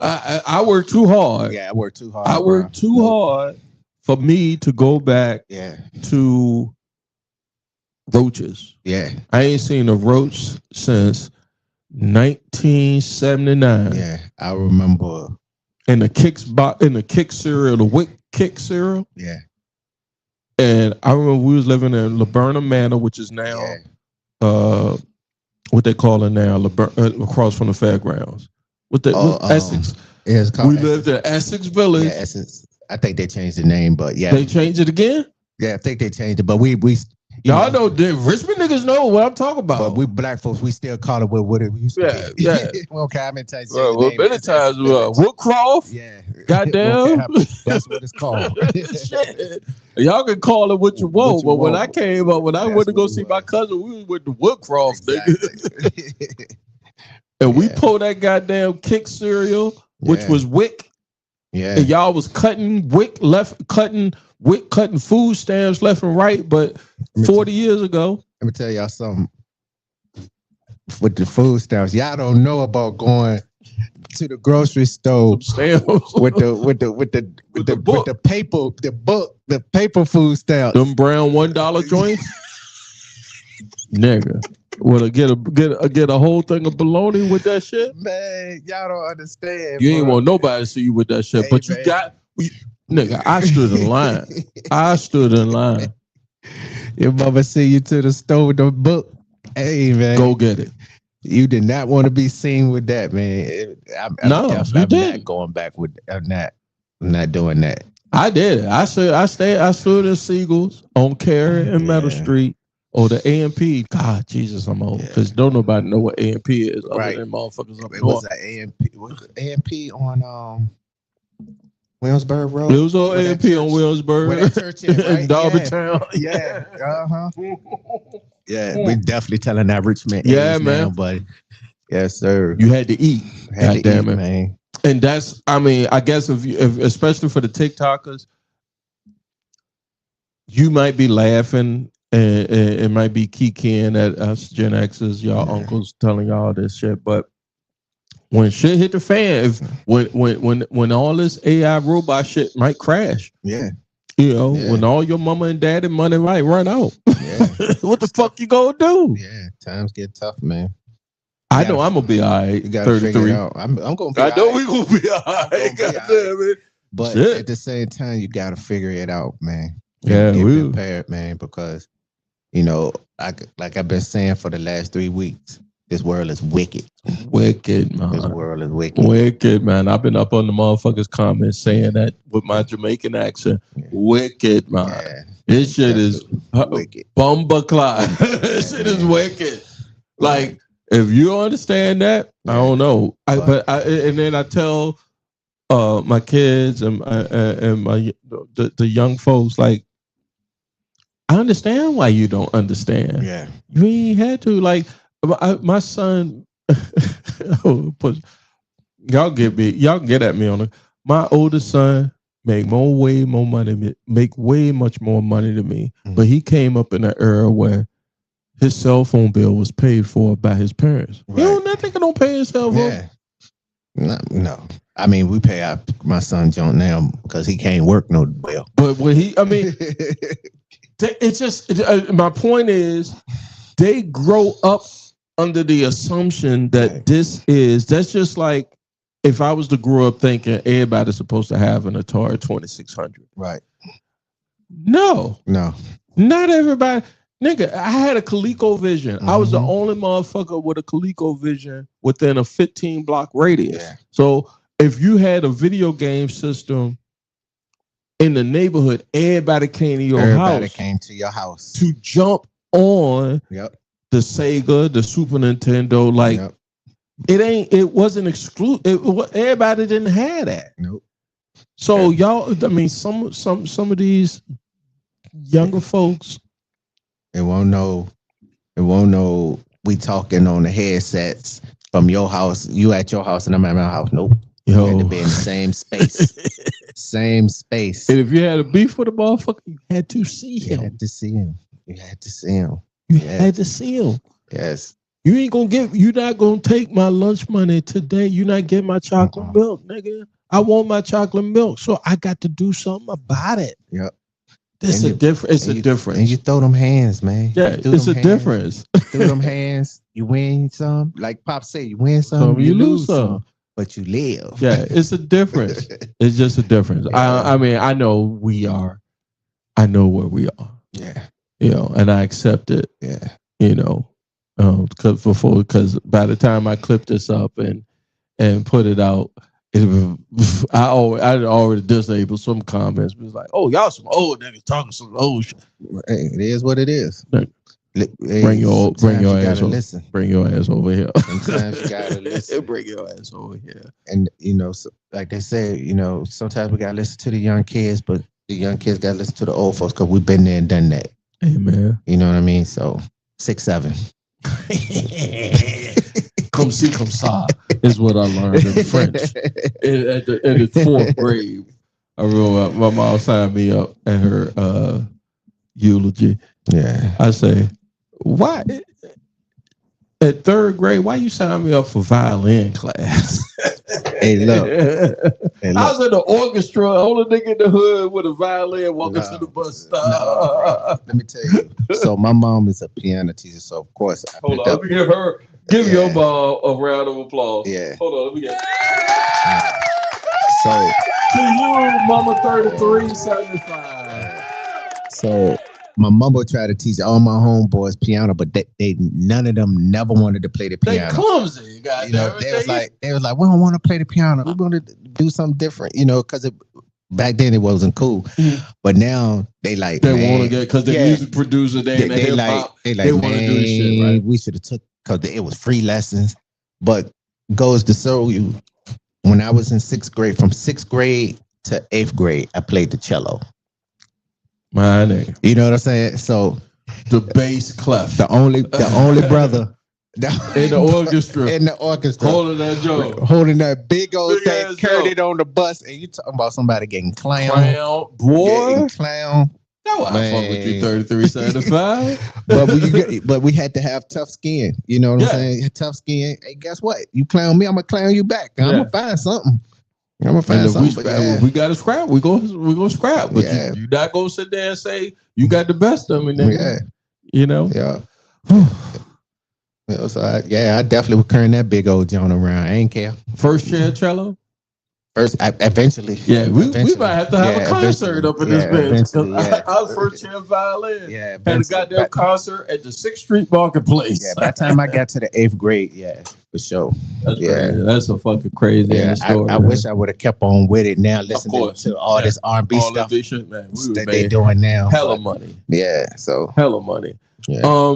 I work too hard. Yeah, I work too hard. I work too hard for me to go back. To roaches. Yeah. I ain't seen a roach since 1979. Yeah, I remember. In the Kick cereal, the Wick Kick cereal. Yeah. And I remember we was living in Laverna Manor, which is now what they call it now, across from the fairgrounds. Essex. Yeah, it's called we lived in Essex Village. Yeah, Essex. I think they changed the name, but yeah. They changed it again? Yeah, I think they changed it, but we y'all know the Richmond niggas know what I'm talking about. But we black folks, we still call it what it used to be. Yeah. Well, okay, I'm in touch. Well, many times, Woodcroft. Yeah. Goddamn. That's what it's called. Shit. Y'all can call it what you want, but when I came up, when I went to go see my cousin, we was with the Woodcroft nigga. And we pulled that goddamn Kick cereal, which was Wick. Yeah. And y'all was cutting food stamps left and right, but 40 years ago. Let me tell y'all something. With the food stamps, y'all don't know about going to the grocery store with the paper food stamps. Them brown $1 joints. Nigga. Well, get a whole thing of bologna with that shit. Man, y'all don't understand. You ain't want nobody to see you with that shit, but you got. Nigga, I stood in line. Your mama send you to the store with the book. Hey, man. Go get it. You did not want to be seen with that, man. I'm not going back with. I'm not doing that. I did. I stood in Siegel's on Carey and Meadow Street or the AMP. God, Jesus, I'm old because don't nobody know what AMP is other than motherfuckers up It north. was an AMP. Was it AMP on Williamsburg Road? It was on Where that AMP on church- Williamsburg Where that church is, right? in Derby Town. Yeah. Yeah, we definitely telling that rich man Yeah, age man. now, but yes, sir. You had to eat. Had to damn eat, it, man. And that's, I mean, I guess if especially for the TikTokers, you might be laughing and it might be kikiing at us Gen X's, y'all uncles telling y'all this shit. But when shit hit the fan, if when all this AI robot shit might crash, when all your mama and daddy money might run out, what the fuck you gonna do? Yeah, times get tough, man. I know I'm gonna be all right. You gotta 33. figure it out. I'm gonna be. I know we gonna be all right. Goddamn it. But Shit. at the same time, you gotta figure it out, man. Yeah, get we prepared, man, because like I've been saying for the last 3 weeks, this world is wicked. Wicked, man. This world is wicked. Wicked, man. I've been up on the motherfuckers' comments saying that with my Jamaican accent. Wicked, man. Yeah. This shit is wicked. Bumbaclot. This shit is wicked. Like, if you understand that, I don't know. And then I tell my kids and my the young folks, like, I understand why you don't understand. Yeah. You ain't had to. Like, my son, y'all get at me on it. My oldest son make way much more money than me. But he came up in an era where his cell phone bill was paid for by his parents. Right. You don't think I don't pay his cell phone? Yeah. No. I mean, we pay out my son John now because he can't work no well. But when it's just my point is they grow up under the assumption that that's just like if I was to grow up thinking everybody's supposed to have an Atari 2600. Right. No, not everybody. Nigga, I had a ColecoVision. I was the only motherfucker with a ColecoVision within a 15 block radius. Yeah. So if you had a video game system in the neighborhood, everybody came to your house to jump on the Sega, the Super Nintendo. Like it wasn't exclusive. Everybody didn't have that. Nope. So y'all, I mean, some of these younger folks. It won't know. We talking on the headsets from your house. You at your house and I'm at my house. Nope. You had to be in the same space. Same space. And if you had a beef with a motherfucker, you had to see him. You had to see him. You had to see him. Yes. You're not gonna take my lunch money today. You're not getting my chocolate milk, nigga. I want my chocolate milk, so I got to do something about it. Yep. It's a difference. And you throw them hands, man. Yeah, it's a difference. Throw them hands. You win some. Like Pop said, you win some, you lose some. But you live. Yeah, it's a difference. It's just a difference. Yeah. I mean, I know we are. I know where we are. Yeah. And I accept it. Yeah. Because by the time I clip this up and put it out, I already disabled some comments. It was like, oh, y'all some old niggas talking some old shit. Hey, it is what it is. Bring your ass over. Listen. Bring your ass over here. Sometimes you gotta listen. Bring your ass over here. And like they say, sometimes we gotta listen to the young kids, but the young kids gotta listen to the old folks because we've been there and done that. Amen. You know what I mean? So 6, 7. Come see, come saw is what I learned in French. In the 4th grade, I remember my mom signed me up at her eulogy. Yeah. I say, why? At 3rd grade, why you sign me up for violin class? Hey, look. I was in the orchestra, only nigga in the hood with a violin walking to the bus stop. Let me tell you. So my mom is a piano teacher, so of course Hold on, let me give your mom a round of applause. Yeah. Hold on, let me get So to you, Mama 33, 75. So my mama tried to teach all my homeboys piano, but they none of them never wanted to play the piano. They clumsy, goddamn. They was like, we don't want to play the piano. We want to do something different, because back then it wasn't cool, but now they like They want to get because the music producer, they in the hip hop, they want to do this shit, right? We should have took because it was free lessons, but goes to show you when I was in sixth grade, from sixth grade to eighth grade, I played the cello. My name, you know what I'm saying? So the bass clef, the only brother. In the orchestra, holding that big old thing, carried it on the bus, and you talking about somebody getting clown, boy, clown. No, I fuck with you 3375. but we had to have tough skin. You know what I'm saying? Tough skin. Hey, guess what? You clown me, I'm gonna clown you back. I'm gonna find something. We got to scrap. We gonna scrap. But you not gonna sit there and say you got the best of me. Nigga. You know. Yeah. So I definitely would carry that big old John around. I ain't care. First chair cello. Eventually. Yeah, we might have to have a concert up in this bitch. I was first chair violin. Yeah, had a goddamn concert at the 6th Street Marketplace. Yeah, by the time I got to the 8th grade, for sure. That's crazy. That's a fucking crazy story. I wish I would have kept on with it now, listening to all this R&B stuff shit, man. that they doing now. Hella money. Yeah, so. Hella money. Yeah.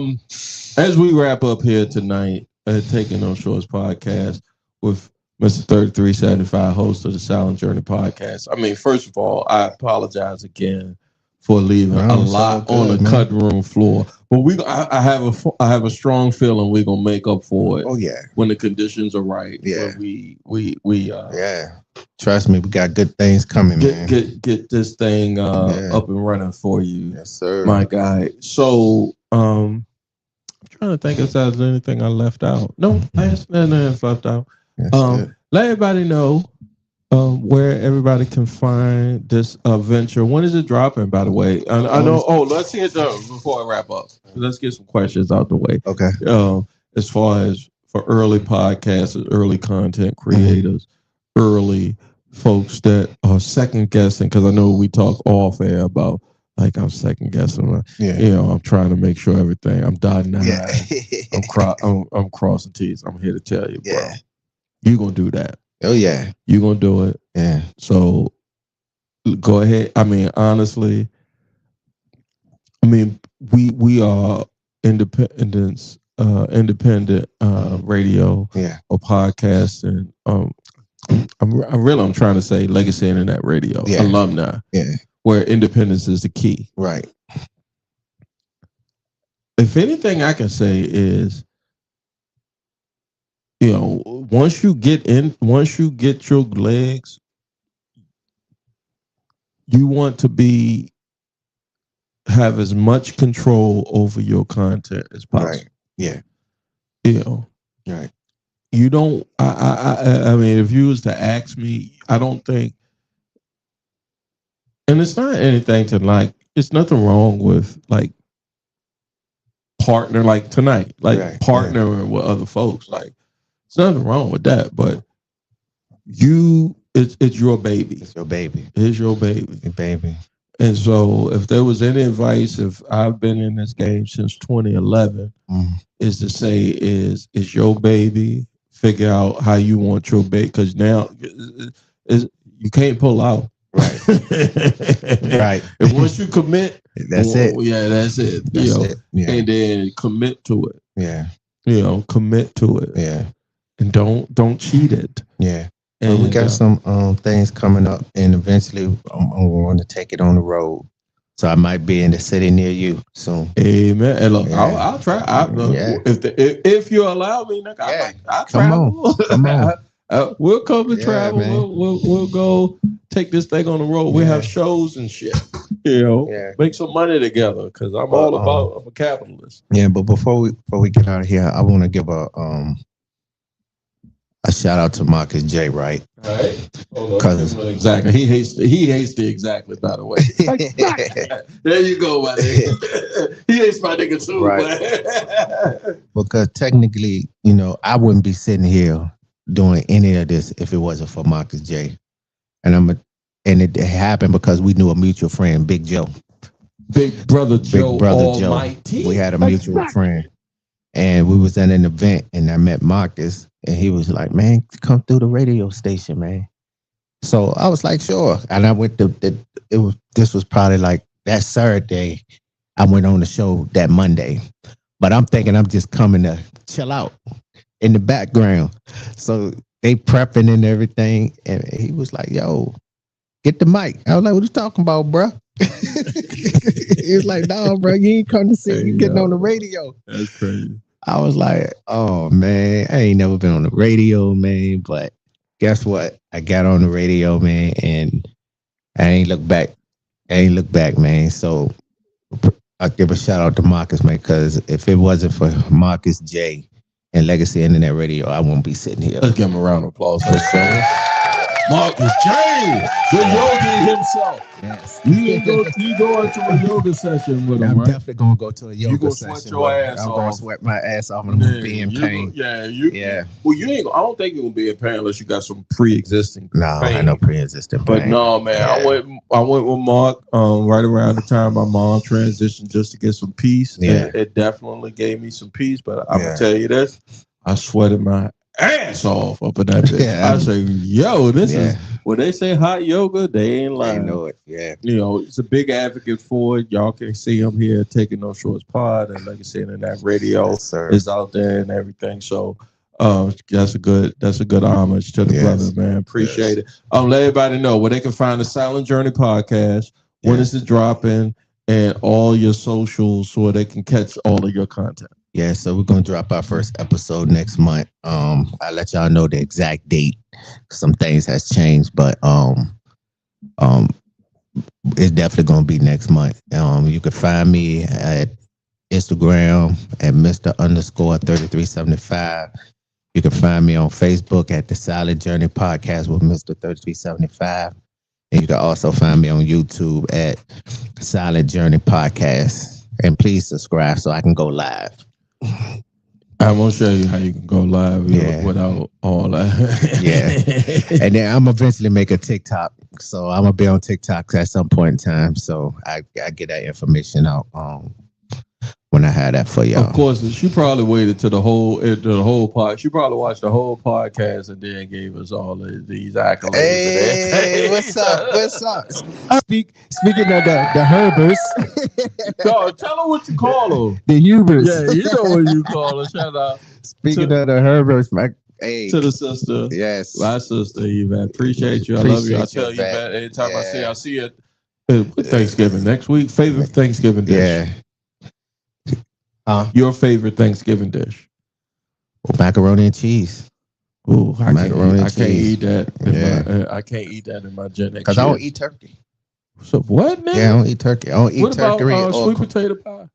As we wrap up here tonight at Taking No Shorts podcast with Mr. 3375, host of the Silent Journey podcast. I mean, first of all, I apologize again for leaving a lot on the cutting room floor. But I have a strong feeling we're gonna make up for it. Oh yeah, when the conditions are right. Yeah, we Trust me, we got good things coming, man. Get this thing up and running for you. Yes, sir. My guy. So I'm trying to think if there's anything I left out. No, there's nothing left out. Yes, let everybody know where everybody can find this venture. When is it dropping, by the way? I know. Oh, let's see it before I wrap up. Let's get some questions out the way. Okay. As far as for early podcasters, early content creators, early folks that are second guessing, because I know we talk off air about like I'm second guessing. I'm trying to make sure everything. I'm dotting I's. I'm crossing T's. I'm here to tell you, bro. You're going to do that. Oh, yeah. You're going to do it. Yeah. So go ahead. I mean, honestly, we are independent radio or podcast. And I'm trying to say legacy internet radio, alumni, where independence is the key. Right. If anything I can say is, once you get your legs, you want to have as much control over your content as possible. Right. Yeah. Right. You don't. I mean, if you was to ask me, I don't think, and it's not anything to like. It's nothing wrong with like partner like tonight, like partnering with other folks, like. There's nothing wrong with that, but it's your baby. It's your baby. It's your baby. Your baby. And so if there was any advice, if I've been in this game since 2011, is to say is your baby, figure out how you want your baby, because now you can't pull out. Right. Right. And once you commit, that's it. Yeah, that's it. And then commit to it. Yeah. Commit to it. Yeah. And don't cheat it. Yeah. And we got some things coming up, and eventually I'm going to take it on the road. So I might be in the city near you soon. Amen. And look, I'll try. If you allow me, I'll travel. Come on. We'll come and travel. We'll go take this thing on the road. We have shows and shit. Make some money together, because I'm all about. I'm a capitalist. Yeah, but before we get out of here, I want to give a shout out to Marcus J. Right? Right. Exactly. He hates the exactly. By the way. There you go, my nigga. He hates my nigga too. Right. Because technically, I wouldn't be sitting here doing any of this if it wasn't for Marcus J. And it happened because we knew a mutual friend, Big Joe. Big Brother Joe. We had a mutual friend. And we was at an event, and I met Marcus, and he was like, "Man, come through the radio station, man." So I was like, sure. And I went to this was probably like that Saturday. I went on the show that Monday. But I'm thinking I'm just coming to chill out in the background. So they prepping and everything. And he was like, yo, get the mic. I was like, what you talking about, bro? He was like, no, bro, you ain't come to see you getting on the radio. That's crazy. I was like, oh, man, I ain't never been on the radio, man. But guess what? I got on the radio, man, and I ain't look back. Man. So I'll give a shout out to Marcus, man, because if it wasn't for Marcus J and Legacy Internet Radio, I wouldn't be sitting here. Let's give him a round of applause for that. Marcus J, the yogi himself. Yes. You go into a yoga session with him, I'm right? definitely gonna go to a yoga You gonna session. sweat your ass I'm off. gonna sweat my ass off and I'm gonna be in pain. Yeah. Well, you ain't. I don't think you're gonna be in pain unless you got some pre-existing. No, pain. I know pre-existing pain. But no, man, Yeah. I went with Mark right around the time my mom transitioned just to get some peace. Yeah. It definitely gave me some peace. But I'm gonna tell you this: I sweated my ass off up in that bitch. Yeah. I say, yo, this is when they say hot yoga, they ain't lying. I know it. Yeah. You know, it's a big advocate for it. Y'all can see him here taking no shorts pod, and like I said, in that radio is out there and everything. So that's a good homage to the brother, man. Appreciate it. Let everybody know where they can find the Silent Journey podcast, when is it dropping, and all your socials so they can catch all of your content. Yeah, so we're gonna drop our first episode next month. I'll let y'all know the exact date. Some things has changed, but it's definitely gonna be next month. You can find me at Instagram at Mr_3375. You can find me on Facebook at the Silent Journey Podcast with Mr. 3375. And you can also find me on YouTube at Silent Journey Podcast. And please subscribe so I can go live. I'm gonna show you how you can go live without all that. And then I'm eventually make a TikTok. So I'm gonna be on TikTok at some point in time. So I get that information out when I had that for y'all. Of course, she probably waited to the whole pod. She probably watched the whole podcast and then gave us all of these accolades. Hey, what's up? What's up? Speaking of the Herbers. No, tell her what you call them. The Hubers. Yeah, you know what you call her. Shout out. Speaking of the Herbers, hey. To the sister. Yes. My sister, Yvette. Appreciate you. I love you. I tell you that anytime I see it. Thanksgiving next week. Favorite Thanksgiving dish. Yeah. Your favorite Thanksgiving dish? Macaroni and cheese. Ooh, I can't eat that. I can't eat that in my Gen X. Because I don't eat turkey. So what, man? Yeah, I don't eat turkey. I don't eat turkey. What about sweet potato pie?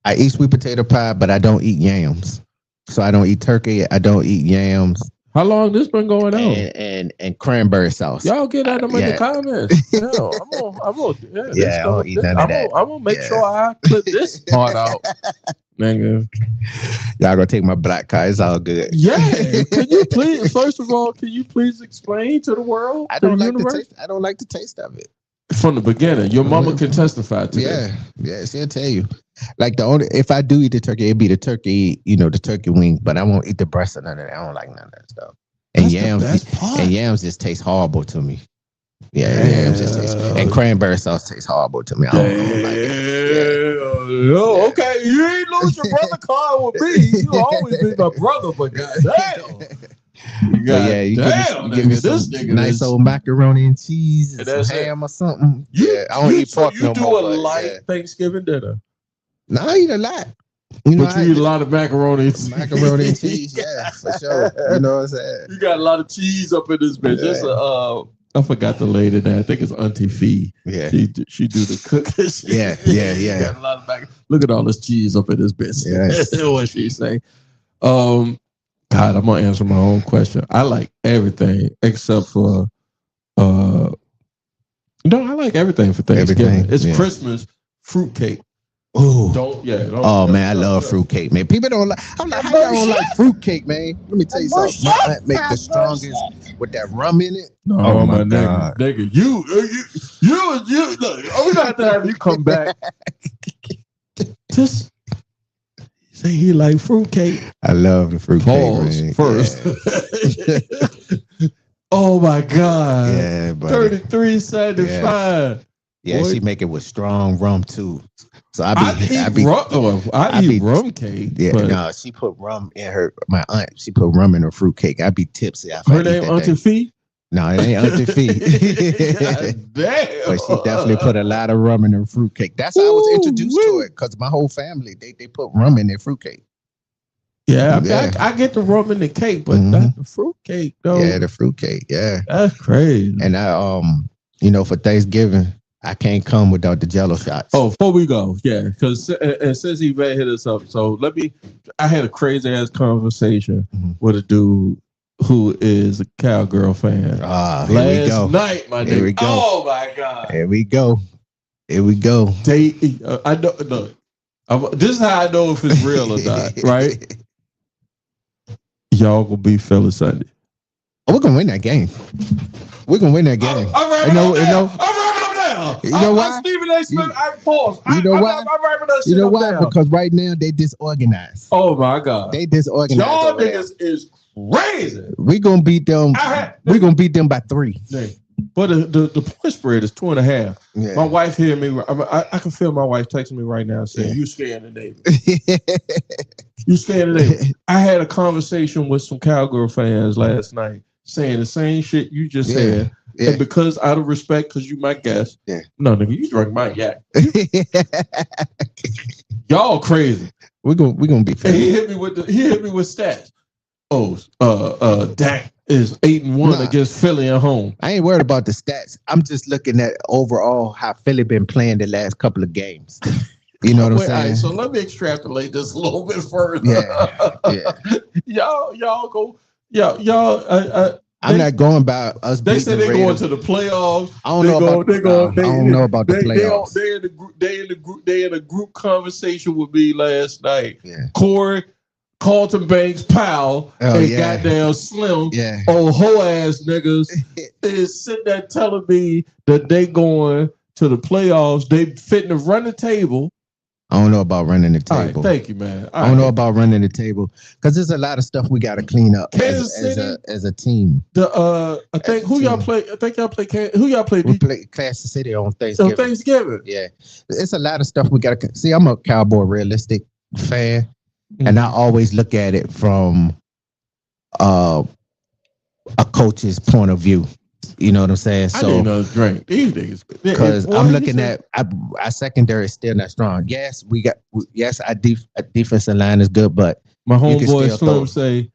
I eat sweet potato pie, but I don't eat yams. So I don't eat turkey. I don't eat yams. How long this been going on? And cranberry sauce. Y'all get at them in the comments. I don't eat none of that. I'm gonna make sure I clip this part out. Nigga. Y'all gonna take my black card. It's all good. Yeah. Can you please, first of all, explain to the world? I don't like the taste of it. From the beginning. Your mama can testify to that. Yeah, she'll tell you. Like if I do eat the turkey, it'd be the turkey, the turkey wing, but I won't eat the breast or none of that. I don't like none of that stuff. And yams just taste horrible to me. Yeah, yams just taste, and cranberry sauce tastes horrible to me. I don't like it. Okay, you ain't lose your brother card with me. You always be my brother, but goddamn. You give me this nice old macaroni and cheese and some ham or something. I don't eat pork no more. You do a light Thanksgiving dinner. No, I eat a lot. You eat a lot of macaroni and cheese. Macaroni and cheese, yeah, for sure. You know what I'm saying? You got a lot of cheese up in this bitch. Yeah. I forgot the lady there. I think it's Auntie Fee. Yeah. She do the cooking. Yeah. Got a lot of Look at all this cheese up in this bitch. Yes. What she say. God, I'm gonna answer my own question. I like everything except for I like everything for Thanksgiving. It's Christmas fruitcake. Oh, man, I love fruitcake, man. People don't like. I'm like, how y'all don't like fruitcake, man? Let me tell you something. I make the strongest with that rum in it. Oh my God, nigga, you. Look, we got to have you come back. Just say he like fruitcake. I love the fruitcake. Pause first. Oh my God. Yeah, but 33.75. yeah, Boy. she make it with strong rum too. So I eat rum cake. Yeah, but no, she put rum in her. My aunt, she put rum in her fruit cake. I'd be tipsy after I her eat name that Auntie thing. Fee. No, it ain't Auntie Fee. God damn. But she definitely put a lot of rum in her fruit cake. That's how I was introduced to it because my whole family they put rum in their fruit cake. Yeah, I get the rum in the cake, but not the fruit cake though. Yeah, the fruit cake. Yeah, that's crazy. And I for Thanksgiving I can't come without the Jello shots. Oh, before we go, yeah, because and since he hit us up, so I had a crazy ass conversation with a dude who is a Cowgirl fan. Last night, my nigga. We go. Oh my God. Here we go. I don't look. This is how I know if it's real or not, right? Y'all gonna be Philly Sunday. Oh, we're gonna win that game. We're gonna win that game. I'm wrapping up now. You know why? Stephen A. Smith. I pause. You know why? I'm wrapping that shit You know up why? now. Because right now they disorganized. Oh my God. They disorganized. Y'all niggas is crazy. We're gonna beat them. We're gonna beat them by 3. But the point spread is 2.5. Yeah. My wife hear me. I can feel my wife texting me right now saying, "You scaring the neighbor. You scaring the neighbor." I had a conversation with some Cowgirl fans last night saying the same shit you just said. Yeah. And because out of respect, because you my guest, no nigga, you drink my yak. Y'all crazy. We're gonna be fair. He hit me with stats. Dak is 8-1 against Philly at home. I ain't worried about the stats. I'm just looking at overall how Philly been playing the last couple of games. You know what I'm saying? All right, so let me extrapolate this a little bit further. Yeah. y'all go. Y'all. I'm not going by us. They said they're going to the playoffs. I don't know about the playoffs. They in a group conversation with me last night. Yeah. Corey, Carlton Banks, Powell, and goddamn Slim, old hoe ass niggas is sitting there telling me that they going to the playoffs. They fitting to run the table. I don't know about running the table. All right, thank you, man. I don't know about running the table because there's a lot of stuff we got to clean up as a team. I think y'all play. Who y'all play? We play Kansas City on Thanksgiving. On Thanksgiving. Yeah, it's a lot of stuff we got to see. I'm a Cowboy realistic fan, and I always look at it from a coach's point of view. You know what I'm saying? So, I didn't know it's drink. These niggas. Because I'm looking at our secondary is still not strong. Yes, our defensive line is good, but my homeboy Slim say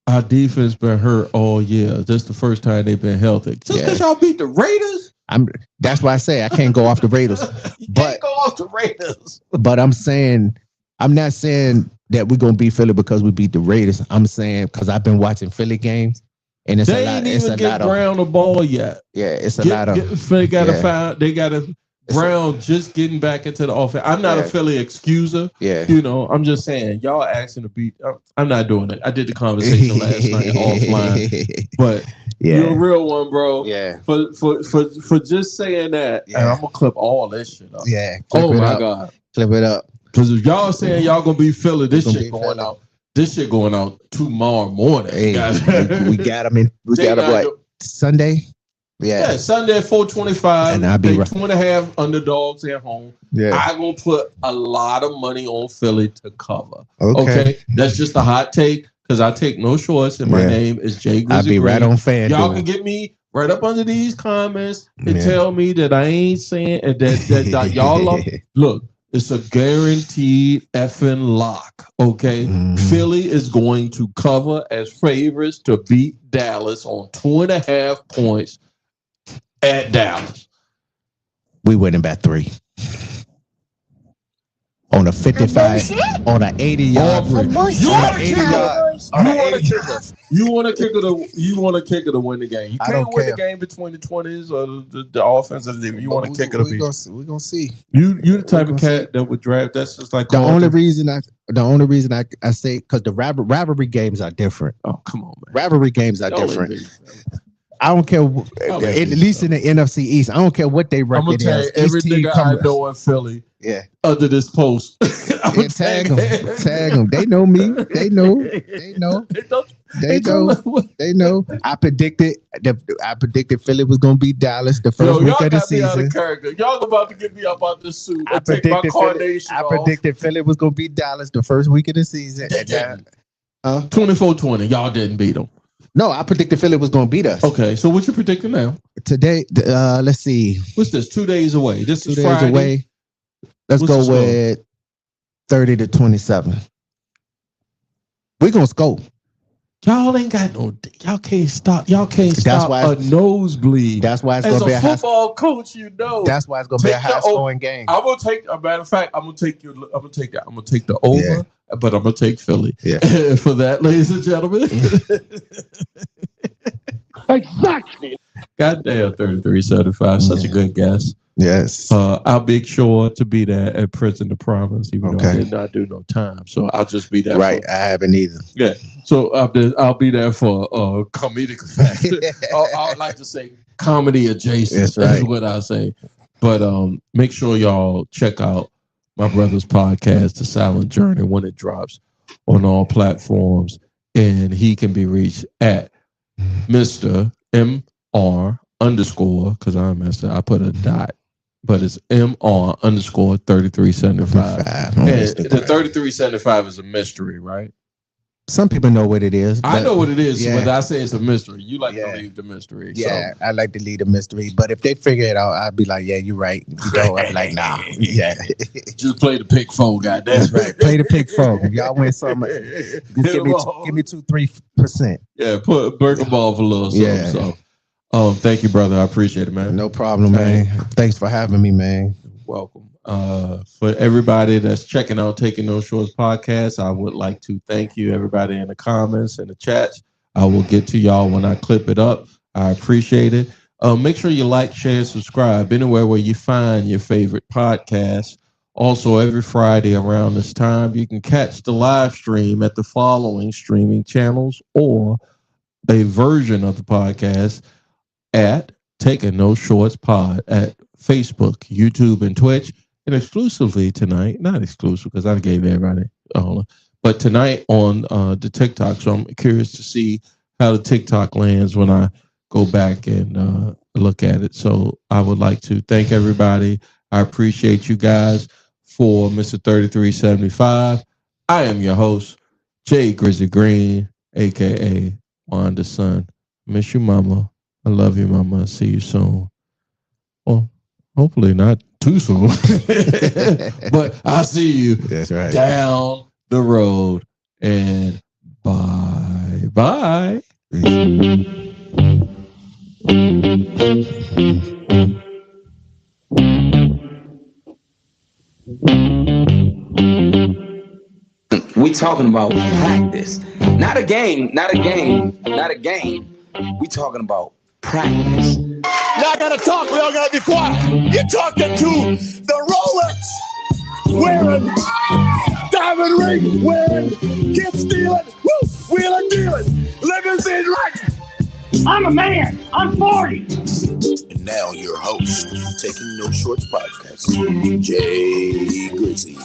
our defense been hurt all year. This is the first time they've been healthy. Just because y'all beat the Raiders? That's why I say I can't go off the Raiders. Can't go off the Raiders. But I'm not saying that we're gonna beat Philly because we beat the Raiders. I'm saying because I've been watching Philly games. And it's they ain't even get Brown the ball yet. Yeah, it's a lot of. They got to find. They got to Brown just getting back into the offense. I'm not a Philly excuser. Yeah, I'm just saying y'all asking to beat. I'm not doing it. I did the conversation last night offline, but you're a real one, bro. Yeah. For just saying that, and I'm gonna clip all this shit up. Yeah. Oh my God. Clip it up. Because if y'all saying y'all gonna be Philly, this shit going out. This shit going out tomorrow morning. Hey, we got them in. We got them like Sunday. Yeah, Sunday at 4:25. And I'll be 2.5 underdogs at home. Yeah, I'm gonna put a lot of money on Philly to cover. Okay? That's just a hot take because I take no shorts, and my name is Jay Grizzly. I'll be right on fan. Y'all can get me right up under these comments and tell me that I ain't saying that y'all look. It's a guaranteed effing lock, okay? Mm-hmm. Philly is going to cover as favorites to beat Dallas on 2.5 points at Dallas. We winning by 3. On a 55, on an 80-yard. You want to kick it to win the game. You can't win the game between the 20s or the offensive team. You want to kick it to beat. We're gonna see. You the type of cat that would draft. That's just like the only reason I say because the rivalry games are different. Oh, come on, man. Rivalry games are different. I don't care. I'll At make least in the NFC East, I don't care what they I'm gonna record tag is. every Each team nigga come- I know in Philly Yeah, under this post. I'm yeah, tag them. Tag them. They know me. They know. They know. They know. They know. I predicted Philly was gonna beat Dallas the first week y'all of the got me out of season. character. Y'all about to get me up out this suit I and take my predicted carnation off. predicted Philly was gonna beat Dallas the first week of the season. They And that, didn't. 24-20. Y'all didn't beat them. no, I predicted Philly was gonna beat us. Okay, so what you predicting now? Today, let's see. What's this? 2 days away. This 2 is days Friday. away. Let's What's the go score? with 30-27. We're gonna score. Y'all ain't got no. Y'all can't stop. Y'all can't That's stop why a nosebleed. That's why it's As gonna be a a high. football coach, you know. That's why it's gonna be a Take the high scoring game. I'm gonna take. A matter of fact, I'm gonna take you. I'm gonna take that. I'm gonna take the over, Yeah. but I'm gonna take Philly. Yeah. For that, ladies and gentlemen. Exactly. Goddamn, 3375. Such a good guess. Yes. I'll make sure to be there at Prison to Promise, even though I Okay. did not do no time. So I'll just be there. Right. I haven't either. Yeah. So I'll be there for comedic effect. I would like to say comedy adjacent. That's right. Is what I say. But make sure y'all check out my brother's podcast, The Silent Journey, when it drops on all platforms, and he can be reached at Mr. MR _ because I messed up. I put a dot, but it's MR _ 3375. And the 3375 is a mystery, right? Some people know what it is. I but- know what it is, yeah. but I say it's a mystery. You like Yeah. to leave the mystery. Yeah, I like to lead a mystery, but if they figure it out, I'd be like, "Yeah, you're right." You know, I'm like, "Nah, yeah, So just play the pick four, goddamn. that's right." Play the pick four. Y'all win something. Just give me 2-3%. Yeah, break them off a little. Yeah. So, thank you, brother. I appreciate it, man. No problem, man. Thanks for having me, man. Welcome. For everybody that's checking out Taking No Shorts podcast, I would like to thank you, everybody in the comments and the chats. I will get to y'all when I clip it up. I appreciate it. Make sure you like, share, subscribe anywhere where you find your favorite podcast. Also, every Friday around this time, you can catch the live stream at the following streaming channels or a version of the podcast at Taking No Shorts Pod at Facebook, YouTube, and Twitch. And exclusively tonight, not exclusive because I gave everybody all, but tonight on the TikTok. So I'm curious to see how the TikTok lands when I go back and look at it. So I would like to thank everybody. I appreciate you guys. For Mr. 3375, I am your host, Jay Grizzly Green, aka Wanda's son. Miss you, mama. I love you, mama. I'll see you soon. Well, hopefully not too soon, but I'll see you That's right. down the road. And bye bye. We talking about practice, not a game, not a game, not a game. We talking about practice. Y'all gotta talk. We all gotta be quiet. You're talking to the Rolex wearing, diamond ring wearing, kid stealing, woo, wheeling dealing, limousine right. I'm a man. I'm 40. And now your host, Taking No Shorts podcast, Jay Grizzly.